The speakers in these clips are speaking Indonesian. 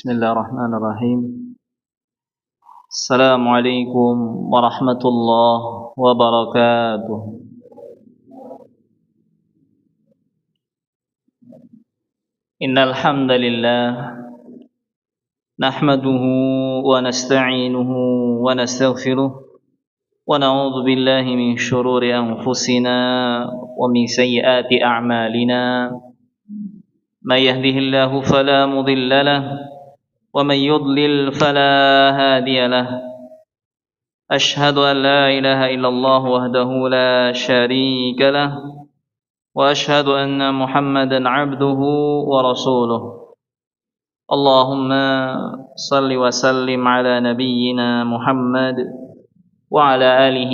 Bismillahirrahmanirrahim. Assalamualaikum warahmatullahi wabarakatuh. Innal hamdalillah nahmaduhu wa nasta'inuhu wa nastaghfiruh wa na'udzu billahi min shururi anfusina wa min sayyiati a'malina. May yahdihillahu fala mudilla lahu ومن يضلل فلا هادي له أشهد أن لا إله إلا الله وحده لا شريك له وأشهد أن محمدا عبده ورسوله اللهم صل وسلم على نبينا محمد وعلى آله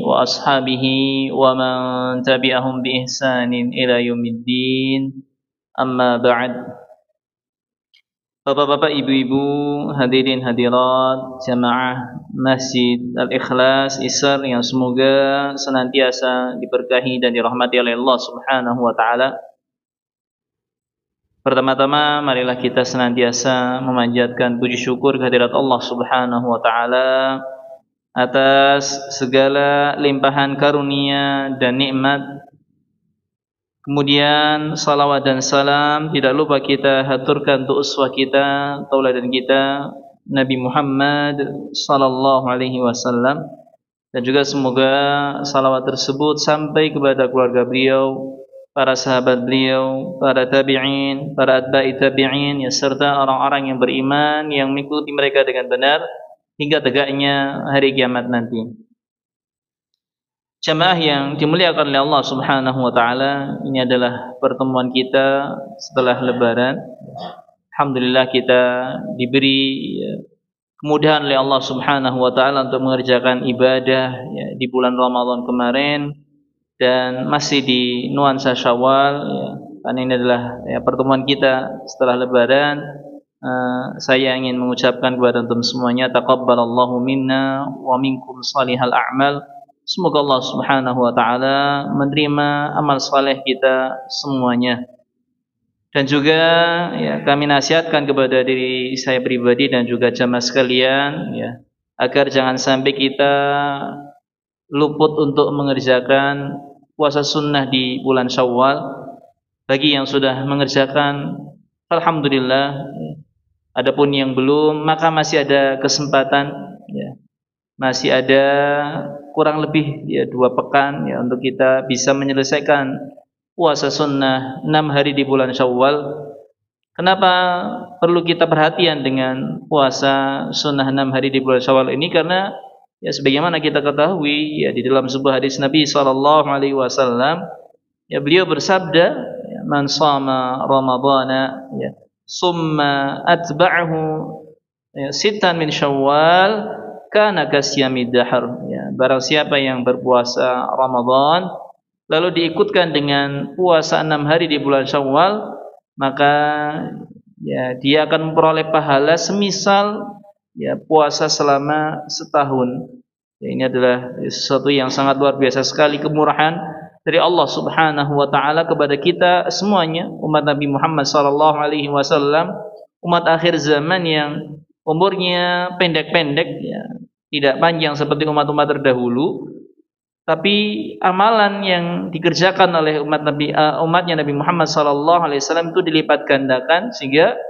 وأصحابه ومن تبعهم بإحسان إلى يوم الدين أما بعد. Bapak-bapak, ibu-ibu, hadirin hadirat jamaah Masjid Al-Ikhlas Isar yang semoga senantiasa diberkahi dan dirahmati oleh Allah Subhanahu wa taala. Pertama-tama marilah kita senantiasa memanjatkan puji syukur kehadirat Allah Subhanahu wa taala atas segala limpahan karunia dan nikmat. Kemudian salawat dan salam tidak lupa kita haturkan untuk uswah kita, tauladan kita, Nabi Muhammad sallallahu alaihi wasallam, dan juga semoga salawat tersebut sampai kepada keluarga beliau, para sahabat beliau, para tabi'in, para atba'i tabi'in, ya, serta orang-orang yang beriman yang mengikuti mereka dengan benar hingga tegaknya hari kiamat nanti. Jamaah yang dimuliakan oleh Allah Subhanahu wa taala, ini adalah pertemuan kita setelah lebaran. Alhamdulillah kita diberi kemudahan oleh Allah Subhanahu wa taala untuk mengerjakan ibadah di bulan Ramadan kemarin dan masih di nuansa Syawal karena ini adalah pertemuan kita setelah lebaran. Saya ingin mengucapkan kepada antum semuanya, taqabbalallahu minna wa minkum salihal a'mal. Semoga Allah Subhanahu wa taala menerima amal saleh kita semuanya. Dan juga kami nasihatkan kepada diri saya pribadi dan juga jamaah sekalian agar jangan sampai kita luput untuk mengerjakan puasa sunnah di bulan Syawal. Bagi yang sudah mengerjakan, alhamdulillah. Adapun yang belum, maka masih ada kesempatan masih ada kurang lebih 2 pekan untuk kita bisa menyelesaikan puasa sunnah 6 hari di bulan Syawal. Kenapa perlu kita perhatian dengan puasa sunnah 6 hari di bulan Syawal ini? Karena sebagaimana kita ketahui di dalam sebuah hadis Nabi sallallahu alaihi wasallam, beliau bersabda, man shama ramadhana summa atba'ahu sittan min Syawal kana kasyamid dahr. Barang siapa yang berpuasa Ramadan lalu diikutkan dengan puasa 6 hari di bulan Syawal, maka dia akan memperoleh pahala semisal puasa selama setahun. Ini adalah sesuatu yang sangat luar biasa sekali, kemurahan dari Allah Subhanahu wa taala kepada kita semuanya, umat Nabi Muhammad sallallahu alaihi wasallam, umat akhir zaman yang umurnya pendek-pendek, tidak panjang seperti umat-umat terdahulu, tapi amalan yang dikerjakan oleh umatnya Nabi Muhammad sallallahu alaihi wasallam itu dilipat gandakan sehingga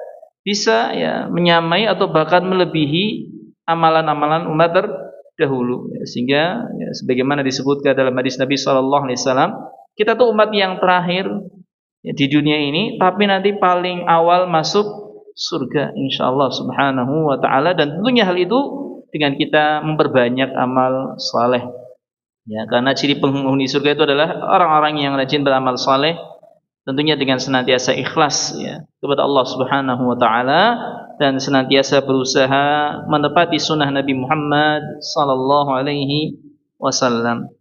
bisa menyamai atau bahkan melebihi amalan-amalan umat terdahulu. Sehingga sebagaimana disebutkan dalam hadis Nabi sallallahu alaihi wasallam, kita tuh umat yang terakhir di dunia ini, tapi nanti paling awal masuk surga insyaallah Subhanahu wa taala, dan tentunya hal itu dengan kita memperbanyak amal saleh. Karena ciri penghuni surga itu adalah orang-orang yang rajin beramal saleh, tentunya dengan senantiasa ikhlas kepada Allah Subhanahu wa taala dan senantiasa berusaha menepati sunnah Nabi Muhammad sallallahu alaihi wasallam.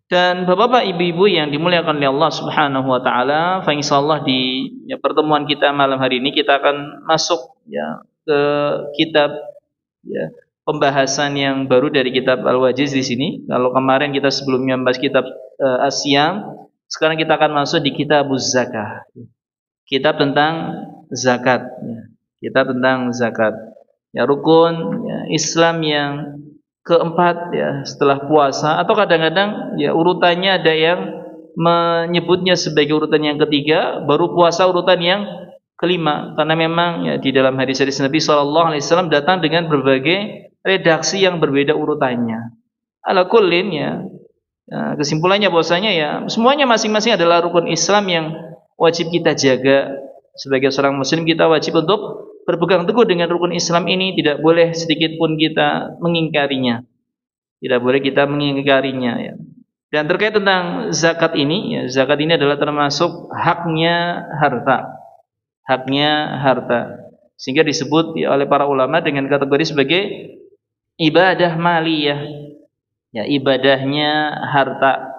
Dan bapak-bapak, ibu-ibu yang dimuliakan oleh Allah Subhanahu wa taala, insyaallah di pertemuan kita malam hari ini kita akan masuk ke kitab pembahasan yang baru dari kitab Al-Wajiz di sini. Kalau kemarin kita sebelumnya membahas kitab As-Siyam, sekarang kita akan masuk di kitab Az-Zakah. Kitab tentang zakat. kita tentang zakat. Ya, rukun ya, Islam yang keempat ya setelah puasa, atau kadang-kadang ya urutannya ada yang menyebutnya sebagai urutan yang ketiga, baru puasa urutan yang kelima, karena memang ya di dalam hadis-hadis Nabi SAW datang dengan berbagai redaksi yang berbeda urutannya. Ala kullin ya, kesimpulannya bahwasanya ya semuanya masing-masing adalah rukun Islam yang wajib kita jaga. Sebagai seorang muslim kita wajib untuk berpegang teguh dengan rukun Islam ini, tidak boleh sedikit pun kita mengingkarinya. Tidak boleh kita mengingkarinya ya. Dan terkait tentang zakat ini, ya, zakat ini adalah termasuk haknya harta. Haknya harta. Sehingga disebut ya, oleh para ulama dengan kategori sebagai ibadah maliyah. Ya, ibadahnya harta.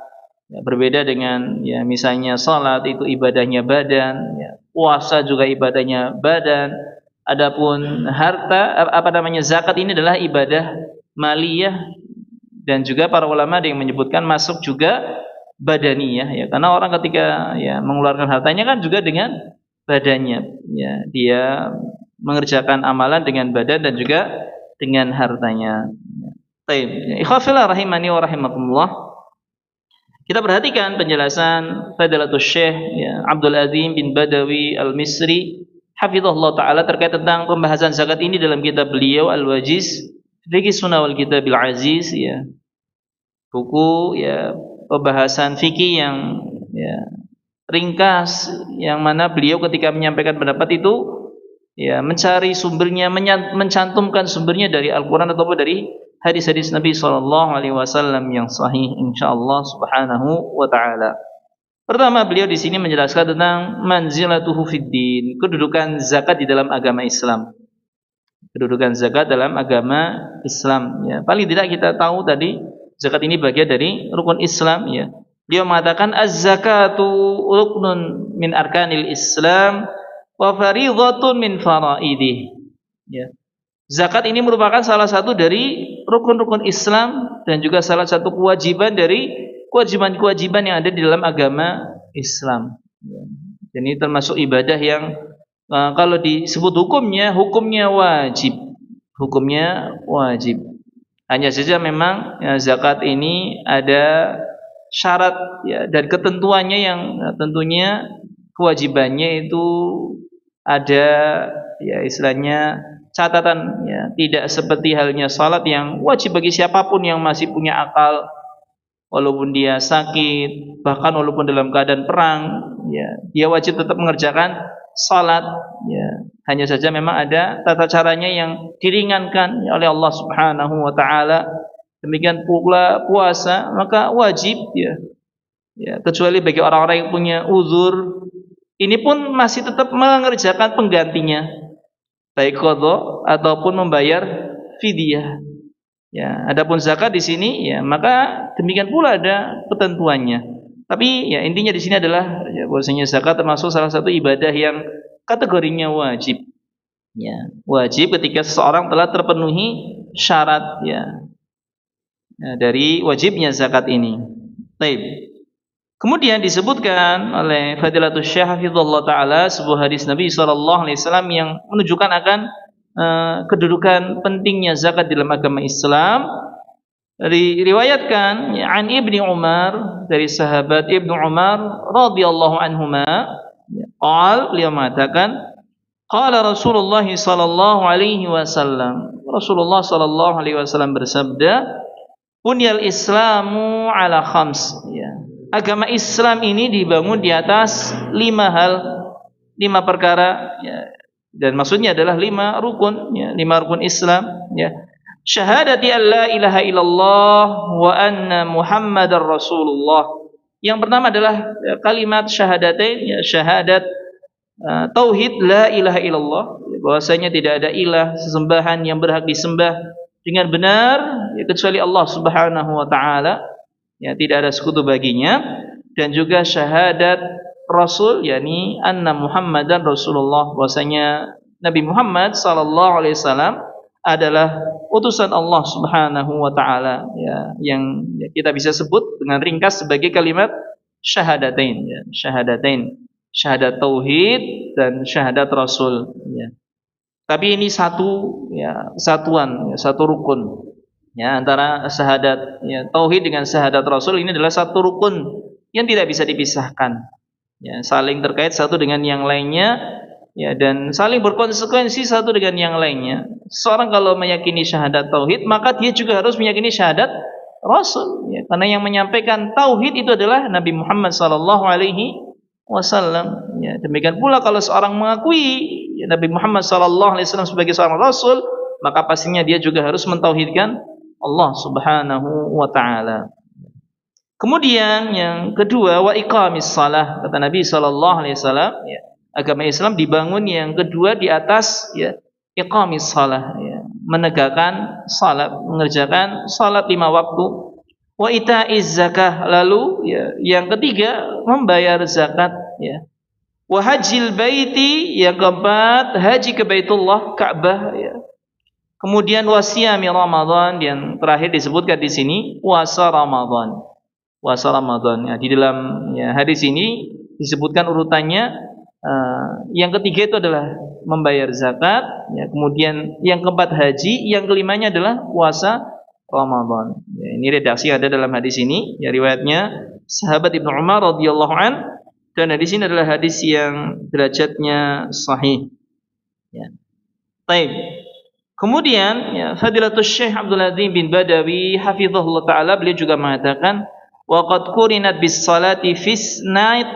Ya, berbeda dengan ya misalnya salat itu ibadahnya badan, ya, puasa juga ibadahnya badan. Adapun harta zakat ini adalah ibadah maliyah, dan juga para ulama ada yang menyebutkan masuk juga badaniyah ya, karena orang ketika ya mengeluarkan hartanya kan juga dengan badannya ya, dia mengerjakan amalan dengan badan dan juga dengan hartanya. Baik, ikhwafillah rahimani wa rahimakumullah. Kita perhatikan penjelasan Fadilatul Syekh ya, Abdul Azim bin Badawi Al-Misri hafizahullah taala terkait tentang pembahasan zakat ini dalam kitab beliau Al-Wajiz Fikih Sunnah wal Kitabil Aziz ya. Buku ya pembahasan fikih yang ya ringkas, yang mana beliau ketika menyampaikan pendapat itu ya mencari sumbernya, mencantumkan sumbernya dari Al-Qur'an ataupun dari hadis-hadis Nabi sallallahu alaihi wasallam yang sahih insyaallah subhanahu wa taala. Pertama, beliau di sini menjelaskan tentang manzilatuhu fid din, kedudukan zakat di dalam agama Islam. Kedudukan zakat dalam agama Islam ya. Paling tidak kita tahu tadi zakat ini bagian dari rukun Islam ya. Dia mengatakan az-zakatu ruknun min arkanil Islam wa fariidhatun min faraidih. Ya. Zakat ini merupakan salah satu dari rukun-rukun Islam dan juga salah satu kewajiban dari kewajiban-kewajiban yang ada di dalam agama Islam. Ya. Dan ini termasuk ibadah yang kalau disebut hukumnya wajib. Hukumnya wajib. Hanya saja memang ya, zakat ini ada syarat ya, dan ketentuannya yang tentunya kewajibannya itu ada ya istilahnya catatan ya, tidak seperti halnya salat yang wajib bagi siapapun yang masih punya akal, walaupun dia sakit, bahkan walaupun dalam keadaan perang ya, dia wajib tetap mengerjakan salat ya. Hanya saja memang ada tata caranya yang diringankan oleh Allah Subhanahu wa taala. Demikian pula puasa, maka wajib ya. Ya, kecuali bagi orang-orang yang punya uzur, ini pun masih tetap mengerjakan penggantinya, baik qadha ataupun membayar fidyah. Ya, adapun zakat di sini ya, maka demikian pula ada ketentuannya. Tapi ya intinya di sini adalah ya, bahwasanya zakat termasuk salah satu ibadah yang kategorinya wajib. Ya, wajib ketika seseorang telah terpenuhi syarat ya, dari wajibnya zakat ini. Baik. Kemudian disebutkan oleh Fadilatul Syekh hafizallahu taala sebuah hadis Nabi sallallahu alaihi wasallam yang menunjukkan akan kedudukan pentingnya zakat dalam agama Islam. Diriwayatkan an Ibni Umar, dari sahabat Ibnu Umar radhiyallahu anhuma, beliau mengatakan qala Rasulullah sallallahu alaihi wasallam, Rasulullah sallallahu alaihi wasallam bersabda, bunyal Islamu ala khams ya. Agama Islam ini dibangun di atas 5 hal, 5 perkara ya. Dan maksudnya adalah 5 rukun ya, 5 rukun Islam ya. Syahadati an la ilaha illallah wa anna Muhammadar Rasulullah. Yang pertama adalah ya, kalimat syahadatain ya, syahadat tauhid la ilaha illallah, bahwasanya tidak ada ilah sesembahan yang berhak disembah dengan benar ya, kecuali Allah Subhanahu wa taala ya, tidak ada sekutu baginya. Dan juga syahadat Rasul, yakni anna Muhammadan Rasulullah, bahwasanya Nabi Muhammad sallallahu alaihi wasallam adalah utusan Allah Subhanahu wa taala ya, yang ya, kita bisa sebut dengan ringkas sebagai kalimat syahadatain ya, syahadatain, syahadat tauhid dan syahadat Rasul ya. Tapi ini satu ya, kesatuan, ya, satu rukun. Ya, antara syahadat ya, tauhid dengan syahadat Rasul ini adalah satu rukun yang tidak bisa dipisahkan. Ya, saling terkait satu dengan yang lainnya ya, dan saling berkonsekuensi satu dengan yang lainnya. Seorang kalau meyakini syahadat tauhid, maka dia juga harus meyakini syahadat Rasul ya, karena yang menyampaikan tauhid itu adalah Nabi Muhammad sallallahu alaihi wasallam ya. Demikian pula kalau seorang mengakui ya, Nabi Muhammad sallallahu alaihi wasallam sebagai seorang rasul, maka pastinya dia juga harus mentauhidkan Allah Subhanahu wa taala. Kemudian yang kedua, wa iqamis shalah, kata Nabi sallallahu alaihi wasallam ya, agama Islam dibangun yang kedua di atas ya iqamis shalah ya, menegakkan salat, mengerjakan salat 5 waktu. Wa itaiz zakah, lalu ya yang ketiga membayar zakat ya. Wa hajjil baiti, yang keempat haji ke Baitullah Ka'bah ya. Kemudian wasiyami Ramadan, yang terakhir disebutkan di sini puasa Ramadan. Puasa Ramadan ya, di dalam ya, hadis ini disebutkan urutannya. Yang ketiga itu adalah membayar zakat ya, kemudian yang keempat haji, yang kelimanya adalah puasa Ramadan ya, ini redaksi ada dalam hadis ini ya, riwayatnya sahabat Ibnu Umar radhiyallahu an, dan hadis ini adalah hadis yang derajatnya sahih ya. Baik. Kemudian ya, Fadilatul Syekh Abdul Azim bin Badawi hafizahullah taala, beliau juga mengatakan wa qad qurinat bis salati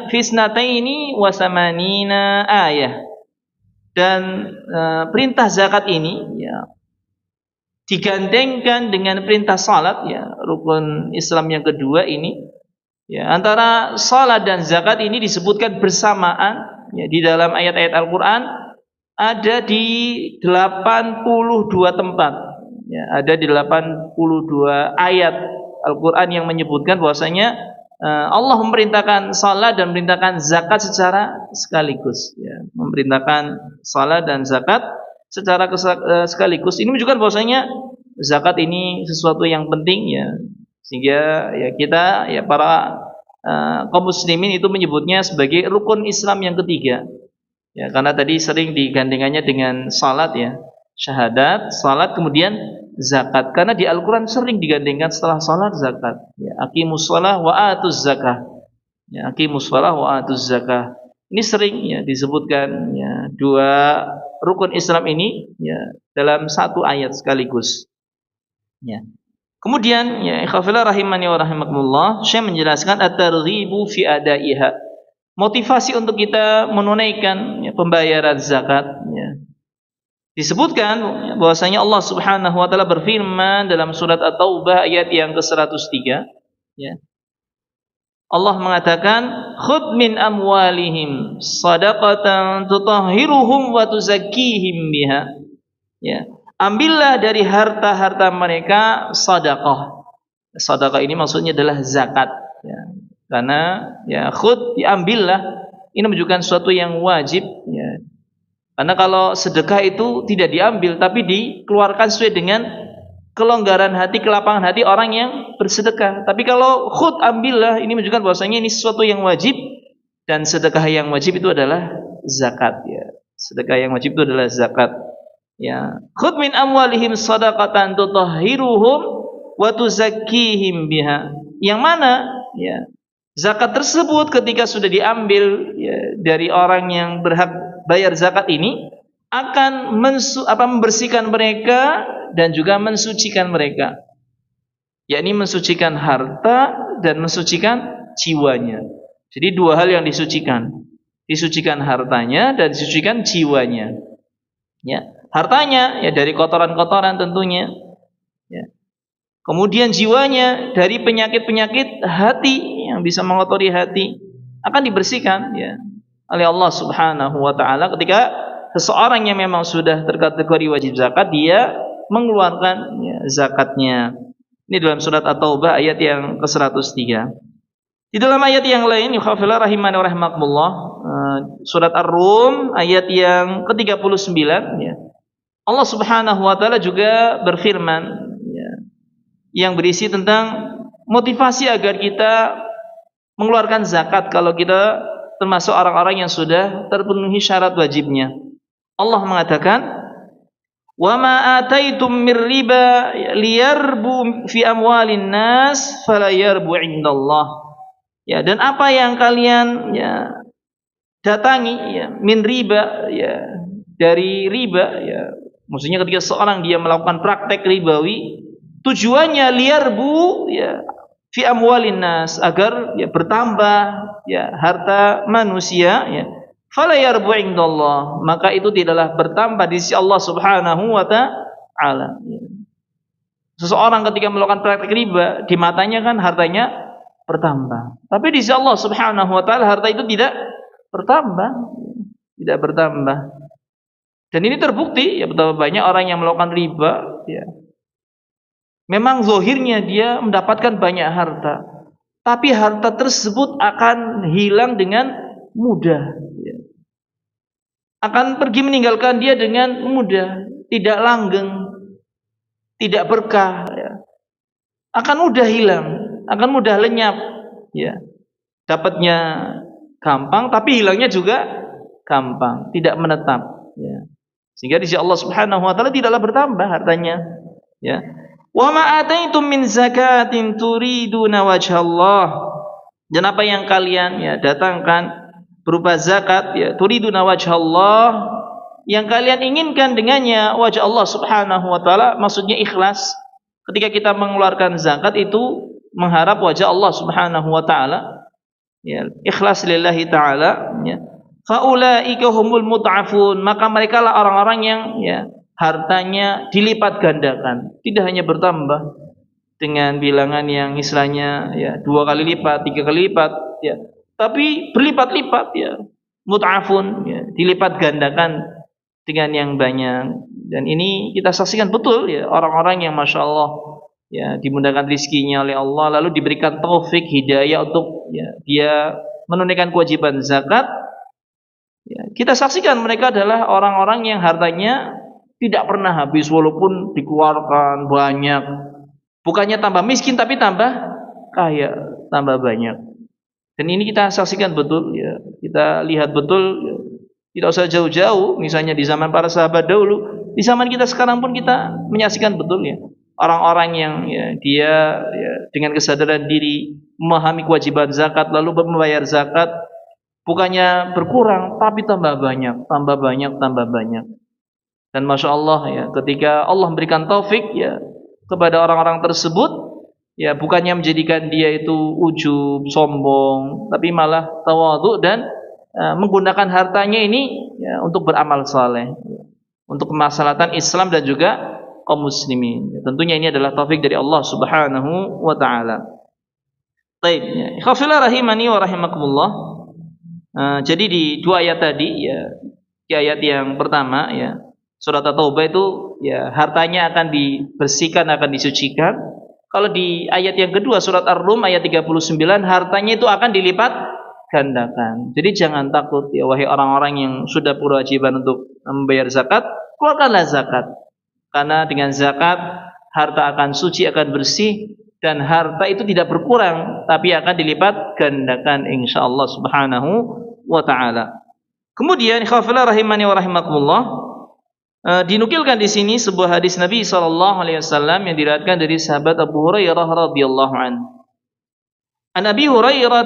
fisnataini wa samanina ayah, dan perintah zakat ini ya digandengkan dengan perintah salat ya, rukun Islam yang kedua ini ya. Antara salat dan zakat ini disebutkan bersamaan ya, di dalam ayat-ayat Al-Qur'an ada di 82 tempat ya, ada di 82 ayat Al-Quran yang menyebutkan bahwasanya Allah memerintahkan salat dan memerintahkan zakat secara sekaligus ya. Memerintahkan salat dan zakat secara sekaligus. Ini menunjukkan bahwasanya zakat ini sesuatu yang penting ya, sehingga ya kita ya para kaum muslimin itu menyebutnya sebagai rukun Islam yang ketiga ya, karena tadi sering digandengannya dengan salat ya, syahadat, salat, kemudian zakat. Karena di Al-Quran sering digandengkan setelah salat zakat ya, aqimus shalah wa atuz zakah ya, aqimus shalah wa atuz zakah. Ini sering ya disebutkan ya, dua rukun Islam ini ya dalam satu ayat sekaligus ya. Kemudian ya ikhwafillah rahimani wa rahimakumullah, saya menjelaskan at-targhibu fi adaiha, motivasi untuk kita menunaikan ya, pembayaran zakat ya. Disebutkan bahwasanya Allah Subhanahu wa taala berfirman dalam surat At-Taubah ayat yang ke-103 ya. Allah mengatakan khudh min amwalihim shadaqatan tutahhiruhum wa tuzakkihim biha ya. Ambillah dari harta-harta mereka sedekah. Sedekah ini maksudnya adalah zakat ya. Karena ya khudh, diambillah, ini menunjukkan sesuatu yang wajib ya. Karena kalau sedekah itu tidak diambil tapi dikeluarkan sesuai dengan kelonggaran hati, kelapangan hati orang yang bersedekah. Tapi kalau khud, ambillah, ini menunjukkan bahwasanya ini sesuatu yang wajib, dan sedekah yang wajib itu adalah zakat ya. Sedekah yang wajib itu adalah zakat ya. Khud min amwalihim shadaqatan tutahhiruhum wa tuzakkihim biha. Yang mana ya, zakat tersebut ketika sudah diambil ya, dari orang yang berhak bayar zakat ini akan membersihkan mereka dan juga mensucikan mereka, yakni mensucikan harta dan mensucikan jiwanya. Jadi dua hal yang disucikan, disucikan hartanya dan disucikan jiwanya ya. Hartanya ya dari kotoran-kotoran tentunya ya. Kemudian jiwanya dari penyakit-penyakit hati yang bisa mengotori hati akan dibersihkan ya oleh Allah Subhanahu wa taala ketika seseorang yang memang sudah terkategori wajib zakat dia mengeluarkan ya, zakatnya. Ini dalam surat At-Taubah ayat yang ke-103. Di dalam ayat yang lain, yukhafillah rahimani wa rahimakumullah, surat Ar-Rum ayat yang ke-39 ya. Allah Subhanahu wa taala juga berfirman ya, yang berisi tentang motivasi agar kita mengeluarkan zakat kalau kita termasuk orang-orang yang sudah terpenuhi syarat wajibnya. Allah mengatakan Wa ma ataitum mir riba liyarbu fi amwalin nas fala yarbu indallah. Ya, dan apa yang kalian ya datangi ya min riba ya dari riba ya, maksudnya ketika seorang dia melakukan praktek ribawi tujuannya liyarbu ya fi amwalin nas, agar ya bertambah ya harta manusia ya, fala yarbu indallah, maka itu tidaklah bertambah di sisi Allah Subhanahu wa taala. Seseorang ketika melakukan praktek riba, di matanya kan hartanya bertambah, tapi di sisi Allah Subhanahu wa taala harta itu tidak bertambah, tidak bertambah. Dan ini terbukti ya, betapa banyak orang yang melakukan riba ya. Memang zahirnya dia mendapatkan banyak harta, tapi harta tersebut akan hilang dengan mudah ya. Akan pergi meninggalkan dia dengan mudah, tidak langgeng, tidak berkah ya. Akan mudah hilang, akan mudah lenyap ya. Dapatnya gampang, tapi hilangnya juga gampang, tidak menetap ya. Sehingga di sisi Allah Subhanahu wa taala tidaklah bertambah hartanya ya. Wa ma ataitum min zakatin turiduna wajhallah, dan apa yang kalian ya datangkan berupa zakat ya, turiduna wajhallah, yang kalian inginkan dengannya wajah Allah Subhanahu wa taala, maksudnya ikhlas. Ketika kita mengeluarkan zakat itu mengharap wajah Allah Subhanahu wa taala ya, ikhlas lillahi taala ya. Faulaika humul mut'afun, maka mereka lah orang-orang yang ya hartanya dilipat gandakan, tidak hanya bertambah dengan bilangan yang istilahnya ya 2 kali lipat, 3 kali lipat ya, tapi berlipat-lipat ya, mut'afun ya, dilipat gandakan dengan yang banyak. Dan ini kita saksikan betul ya, orang-orang yang masya Allah ya dimudahkan rizkinya oleh Allah, lalu diberikan taufik hidayah untuk ya dia menunaikan kewajiban zakat ya, kita saksikan mereka adalah orang-orang yang hartanya tidak pernah habis, walaupun dikeluarkan banyak, bukannya tambah miskin tapi tambah kaya, tambah banyak. Dan ini kita saksikan betul ya, kita lihat betul ya. Tidak usah jauh-jauh, misalnya di zaman para sahabat dahulu, di zaman kita sekarang pun kita menyaksikan betul ya, orang-orang yang ya, dia ya, dengan kesadaran diri memahami kewajiban zakat lalu membayar zakat, bukannya berkurang tapi tambah banyak, tambah banyak, tambah banyak. Dan masya Allah ya, ketika Allah memberikan taufik ya kepada orang-orang tersebut ya, bukannya menjadikan dia itu ujub, sombong, tapi malah tawadhu dan menggunakan hartanya ini ya, untuk beramal saleh ya, untuk kemaslahatan Islam dan juga kaum muslimin ya, tentunya ini adalah taufik dari Allah Subhanahu wa taala. Baik ya, ikhwafillah rahimani wa rahimakumullah. Jadi di 2 ayat tadi ya, di ayat yang pertama ya, surat At-Taubah itu ya hartanya akan dibersihkan, akan disucikan. Kalau di ayat yang kedua surat Ar-Rum ayat 39, hartanya itu akan dilipat gandakan. Jadi jangan takut ya wahai orang-orang yang sudah berkewajiban untuk membayar zakat, keluarkanlah zakat. Karena dengan zakat harta akan suci, akan bersih, dan harta itu tidak berkurang tapi akan dilipat gandakan insyaallah Subhanahu wa taala. Kemudian ikhwafillah rahimani wa rahimakumullah, dinukilkan di sini sebuah hadis Nabi sallallahu alaihi wasallam yang diriwayatkan dari sahabat Abu Hurairah radhiyallahu anhu. An Abi Hurairah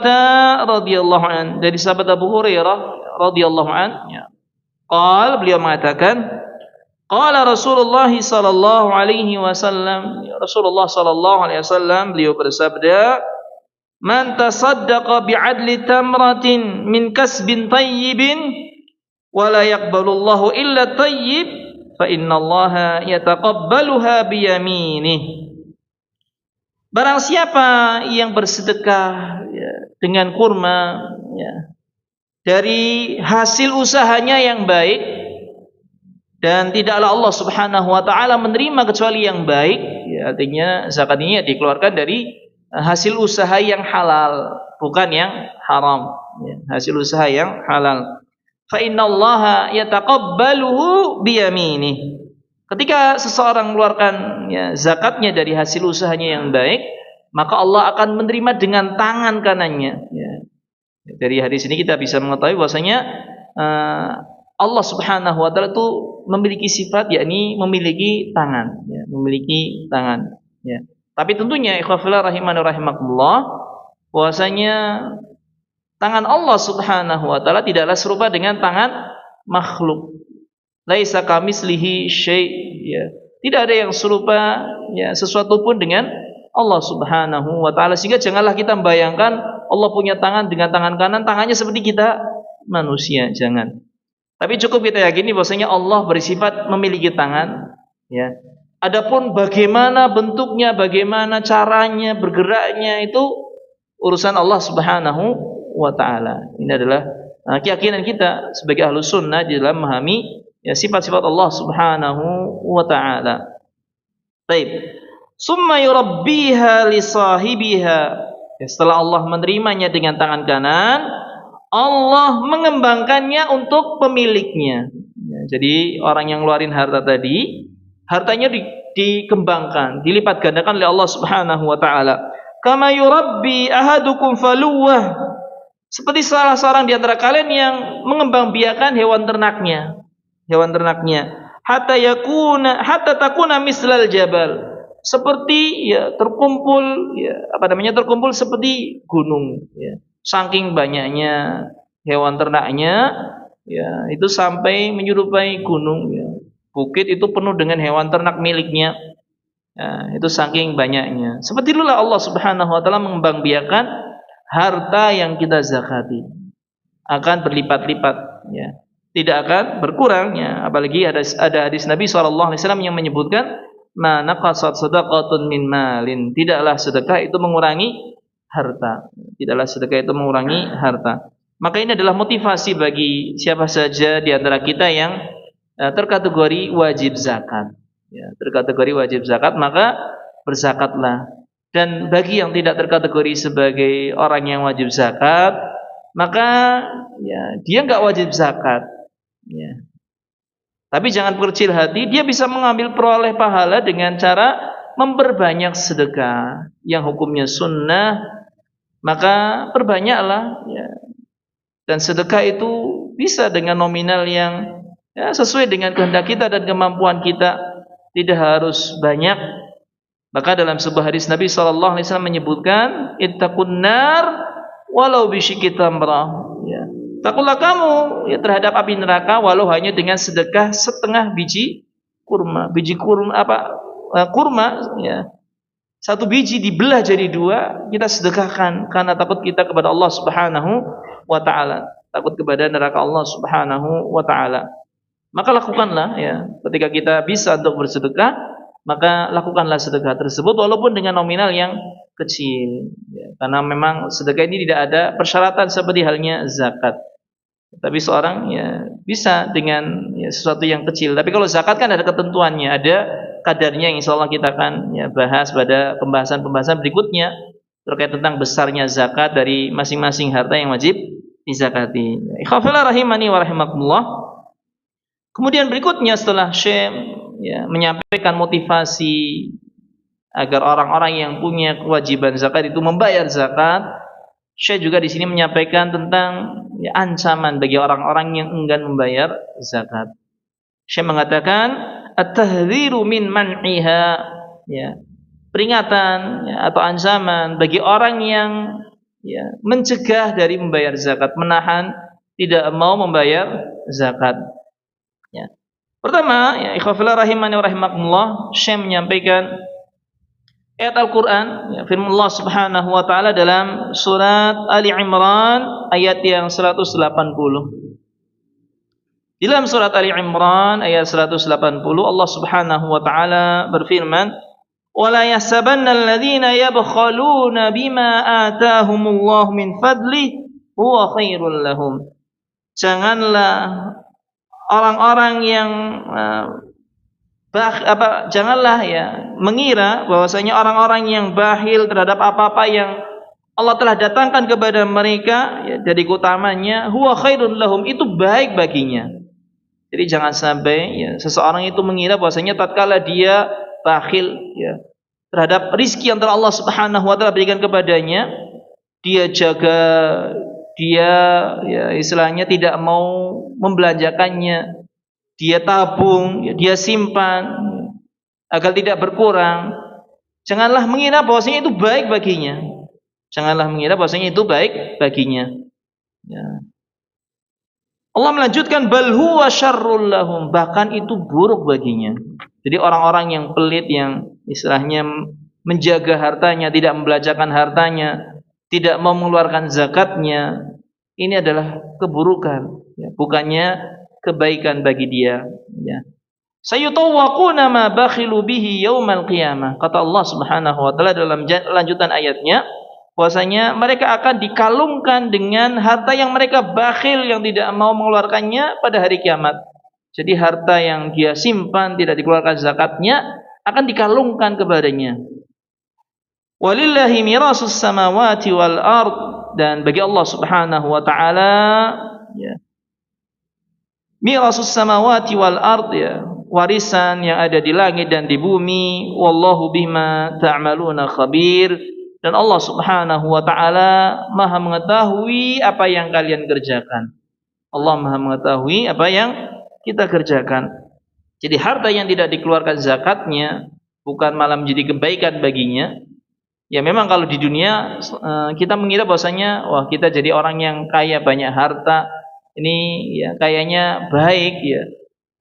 radhiyallahu anhu, dari sahabat Abu Hurairah radhiyallahu anhu ya. Beliau mengatakan, qala Rasulullah sallallahu alaihi wasallam, Rasulullah sallallahu alaihi wasallam beliau bersabda, man tasaddaqa bi'adli tamratin min kasbin tayyibin wa la yaqbalullahu illa tayyib fa innallaha yataqabbaluha biyaminih. Barang siapa yang bersedekah ya, dengan kurma ya, dari hasil usahanya yang baik, dan tidaklah Allah Subhanahu wa taala menerima kecuali yang baik ya, artinya zakat ini ya, dikeluarkan dari hasil usaha yang halal, bukan yang haram ya, hasil usaha yang halal. Fa innallaha yataqabbaluhu biyaminih. Ketika seseorang mengeluarkan ya, zakatnya dari hasil usahanya yang baik, maka Allah akan menerima dengan tangan kanannya ya. Dari hadis ini kita bisa mengetahui bahwasanya Allah Subhanahu wa taala itu memiliki sifat, yakni memiliki tangan, ya, memiliki tangan, ya. Tapi tentunya ikhwah fillah rahimani rahimakumullah, bahwasanya tangan Allah Subhanahu wa taala tidaklah serupa dengan tangan makhluk. Laisa kamitslihi syai', ya. Tidak ada yang serupa, ya, sesuatu pun dengan Allah Subhanahu wa taala, sehingga janganlah kita membayangkan Allah punya tangan dengan tangan kanan, tangannya seperti kita manusia, jangan. Tapi cukup kita yakini bahwasanya Allah bersifat memiliki tangan, ya. Adapun bagaimana bentuknya, bagaimana caranya, bergeraknya, itu urusan Allah Subhanahu wa taala. Ini adalah keyakinan kita sebagai Ahlus Sunnah di dalam memahami, ya, sifat-sifat Allah Subhanahu wa taala. Baik. Summa yurabbiha li sahibiha. Ya, setelah Allah menerimanya dengan tangan kanan, Allah mengembangkannya untuk pemiliknya. Ya, jadi orang yang ngeluarin harta tadi, hartanya dikembangkan, dilipat gandakan oleh Allah Subhanahu wa taala. Kama yurabbi ahadukum faluwah. Seperti salah seorang di antara kalian yang mengembangbiakan hewan ternaknya. Hatta takuna mislal jabal. Seperti, ya, terkumpul, ya, terkumpul seperti gunung, ya. Saking banyaknya hewan ternaknya, ya, itu sampai menyerupai gunung, ya. Bukit itu penuh dengan hewan ternak miliknya, ya, itu saking banyaknya. Seperti itulah Allah Subhanahu wa taala mengembangbiakan harta yang kita zakati, akan berlipat-lipat, ya. Tidak akan berkurang, ya. Apalagi ada hadis Nabi SAW yang menyebutkan, ma naqasat shadaqatun min malin. Tidaklah sedekah itu mengurangi harta. Maka ini adalah motivasi bagi siapa saja di antara kita yang terkategori wajib zakat, ya, maka berzakatlah. Dan bagi yang tidak terkategori sebagai orang yang wajib zakat, maka, ya, dia enggak wajib zakat, ya. Tapi jangan berkecil hati, dia bisa mengambil peroleh pahala dengan cara memperbanyak sedekah yang hukumnya sunnah, maka perbanyaklah, ya. Dan sedekah itu bisa dengan nominal yang, ya, sesuai dengan kehendak kita dan kemampuan kita, tidak harus banyak. Maka dalam sebuah hadis Nabi SAW menyebutkan, ittaqun nar walau bisyikki tamrah, ya. Takutlah kamu, ya, terhadap api neraka walau hanya dengan sedekah setengah biji kurma. Kurma, ya. Satu biji dibelah jadi dua, kita sedekahkan karena takut kita kepada Allah Subhanahu wa taala, takut kepada neraka Allah Subhanahu wa taala. Maka lakukanlah, ya, ketika kita bisa untuk bersedekah, maka lakukanlah sedekah tersebut walaupun dengan nominal yang kecil, ya. Karena memang sedekah ini tidak ada persyaratan seperti halnya zakat. Tapi seorang, ya, bisa dengan, ya, sesuatu yang kecil. Tapi kalau zakat kan ada ketentuannya, ada kadarnya yang insyaallah kita akan, ya, bahas pada pembahasan berikutnya terkait tentang besarnya zakat dari masing-masing harta yang wajib dizakati. Ikhwafillah rahimani wa rahimakumullah. Kemudian berikutnya setelah Syekh, ya, menyampaikan motivasi agar orang-orang yang punya kewajiban zakat itu membayar zakat, Syekh juga di sini menyampaikan tentang, ya, ancaman bagi orang-orang yang enggan membayar zakat. Syekh mengatakan at-tahdziru min man'iha, ya, peringatan, ya, atau ancaman bagi orang yang, ya, mencegah dari membayar zakat, menahan tidak mau membayar zakat, ya. Pertama, ya, ikhwafillah rahimani wa rahimakumullah, Syekh menyampaikan ayat Al-Quran, ya, firman Allah Subhanahu wa ta'ala dalam surat Ali Imran ayat yang 180. Di dalam surat Ali Imran ayat 180, Allah Subhanahu wa ta'ala berfirman, وَلَا يَحْسَبَنَّ الَّذِينَ يَبْخَلُونَ بِمَا آتَاهُمُ اللَّهُ مِنْ فَضْلِهِ هُوَ خَيْرٌ لَهُمْ. Janganlah orang-orang yang janganlah, ya, mengira bahwasanya orang-orang yang bakhil terhadap apa-apa yang Allah telah datangkan kepada mereka, ya, dari keutamanya, huwa khairun lahum, itu baik baginya. Jadi jangan sampai, ya, seseorang itu mengira bahwasanya tatkala dia bakhil, ya, terhadap rizki yang telah Allah Subhanahu wa taala berikan kepadanya, dia jaga, dia, ya, istilahnya tidak mau membelanjakannya, dia tabung, dia simpan agar tidak berkurang. Janganlah mengira bahwasanya itu baik baginya. Janganlah mengira bahwasanya itu baik baginya. Ya. Allah melanjutkan bal huwa syarrul lahum, bahkan itu buruk baginya. Jadi orang-orang yang pelit, yang istilahnya menjaga hartanya, tidak membelanjakan hartanya, tidak mau mengeluarkan zakatnya, ini adalah keburukan, ya, bukannya kebaikan bagi dia. Ya. Sayutawwaquna ma bakhilu bihi yaumal qiyamah. Kata Allah Subhanahu wa taala dalam lanjutan ayatnya, bahwasanya mereka akan dikalungkan dengan harta yang mereka bakhil, yang tidak mau mengeluarkannya pada hari kiamat. Jadi harta yang dia simpan tidak dikeluarkan zakatnya akan dikalungkan kepadanya. Walillahi mirasus samawati wal ard, dan bagi Allah Subhanahu wa taala, ya, mirasus samawati wal ard, ya, warisan yang ada di langit dan di bumi. Wallahu bima ta'maluna khabir, dan Allah Subhanahu wa taala Maha mengetahui apa yang kalian kerjakan. Allah Maha mengetahui apa yang kita kerjakan. Jadi harta yang tidak dikeluarkan zakatnya bukan malah menjadi kebaikan baginya. Ya memang kalau di dunia kita mengira bahwasanya wah kita jadi orang yang kaya, banyak harta, ini ya kayaknya baik ya.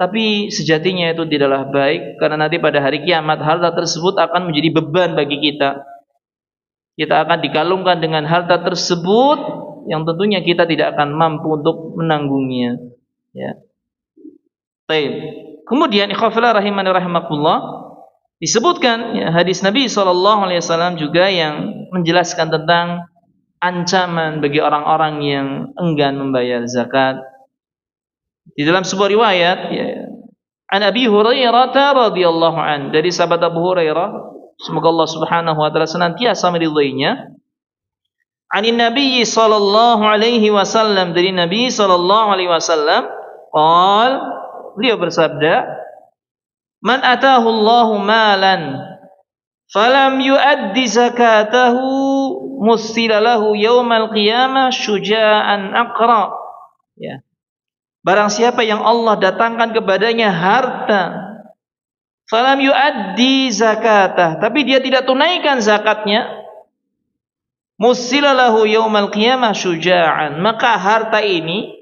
Tapi sejatinya itu tidaklah baik, karena nanti pada hari kiamat harta tersebut akan menjadi beban bagi kita. Kita akan dikalungkan dengan harta tersebut yang tentunya kita tidak akan mampu untuk menanggungnya. Ya. Baik. Kemudian ikhwafillah rahimani rahimakumullah, disebutkan ya, hadis Nabi SAW juga yang menjelaskan tentang ancaman bagi orang-orang yang enggan membayar zakat. Di dalam sebuah riwayat, ya, an Abi Hurairah radhiyallahu an, dari sahabat Abu Hurairah, semoga Allah Subhanahu wa taala senantiasa meridhoinya, anin Nabi sallallahu alaihi wasallam, dari Nabi sallallahu alaihi wasallam, beliau bersabda, man atahu Allahu malan falam yuaddi zakatahu musila lahu yaumal qiyamah syuja'an aqra. Ya. Barang siapa yang Allah datangkan kepadanya harta, falam yuaddi zakatah, tapi dia tidak tunaikan zakatnya, musila lahu yaumal qiyamah syuja'an, maka harta ini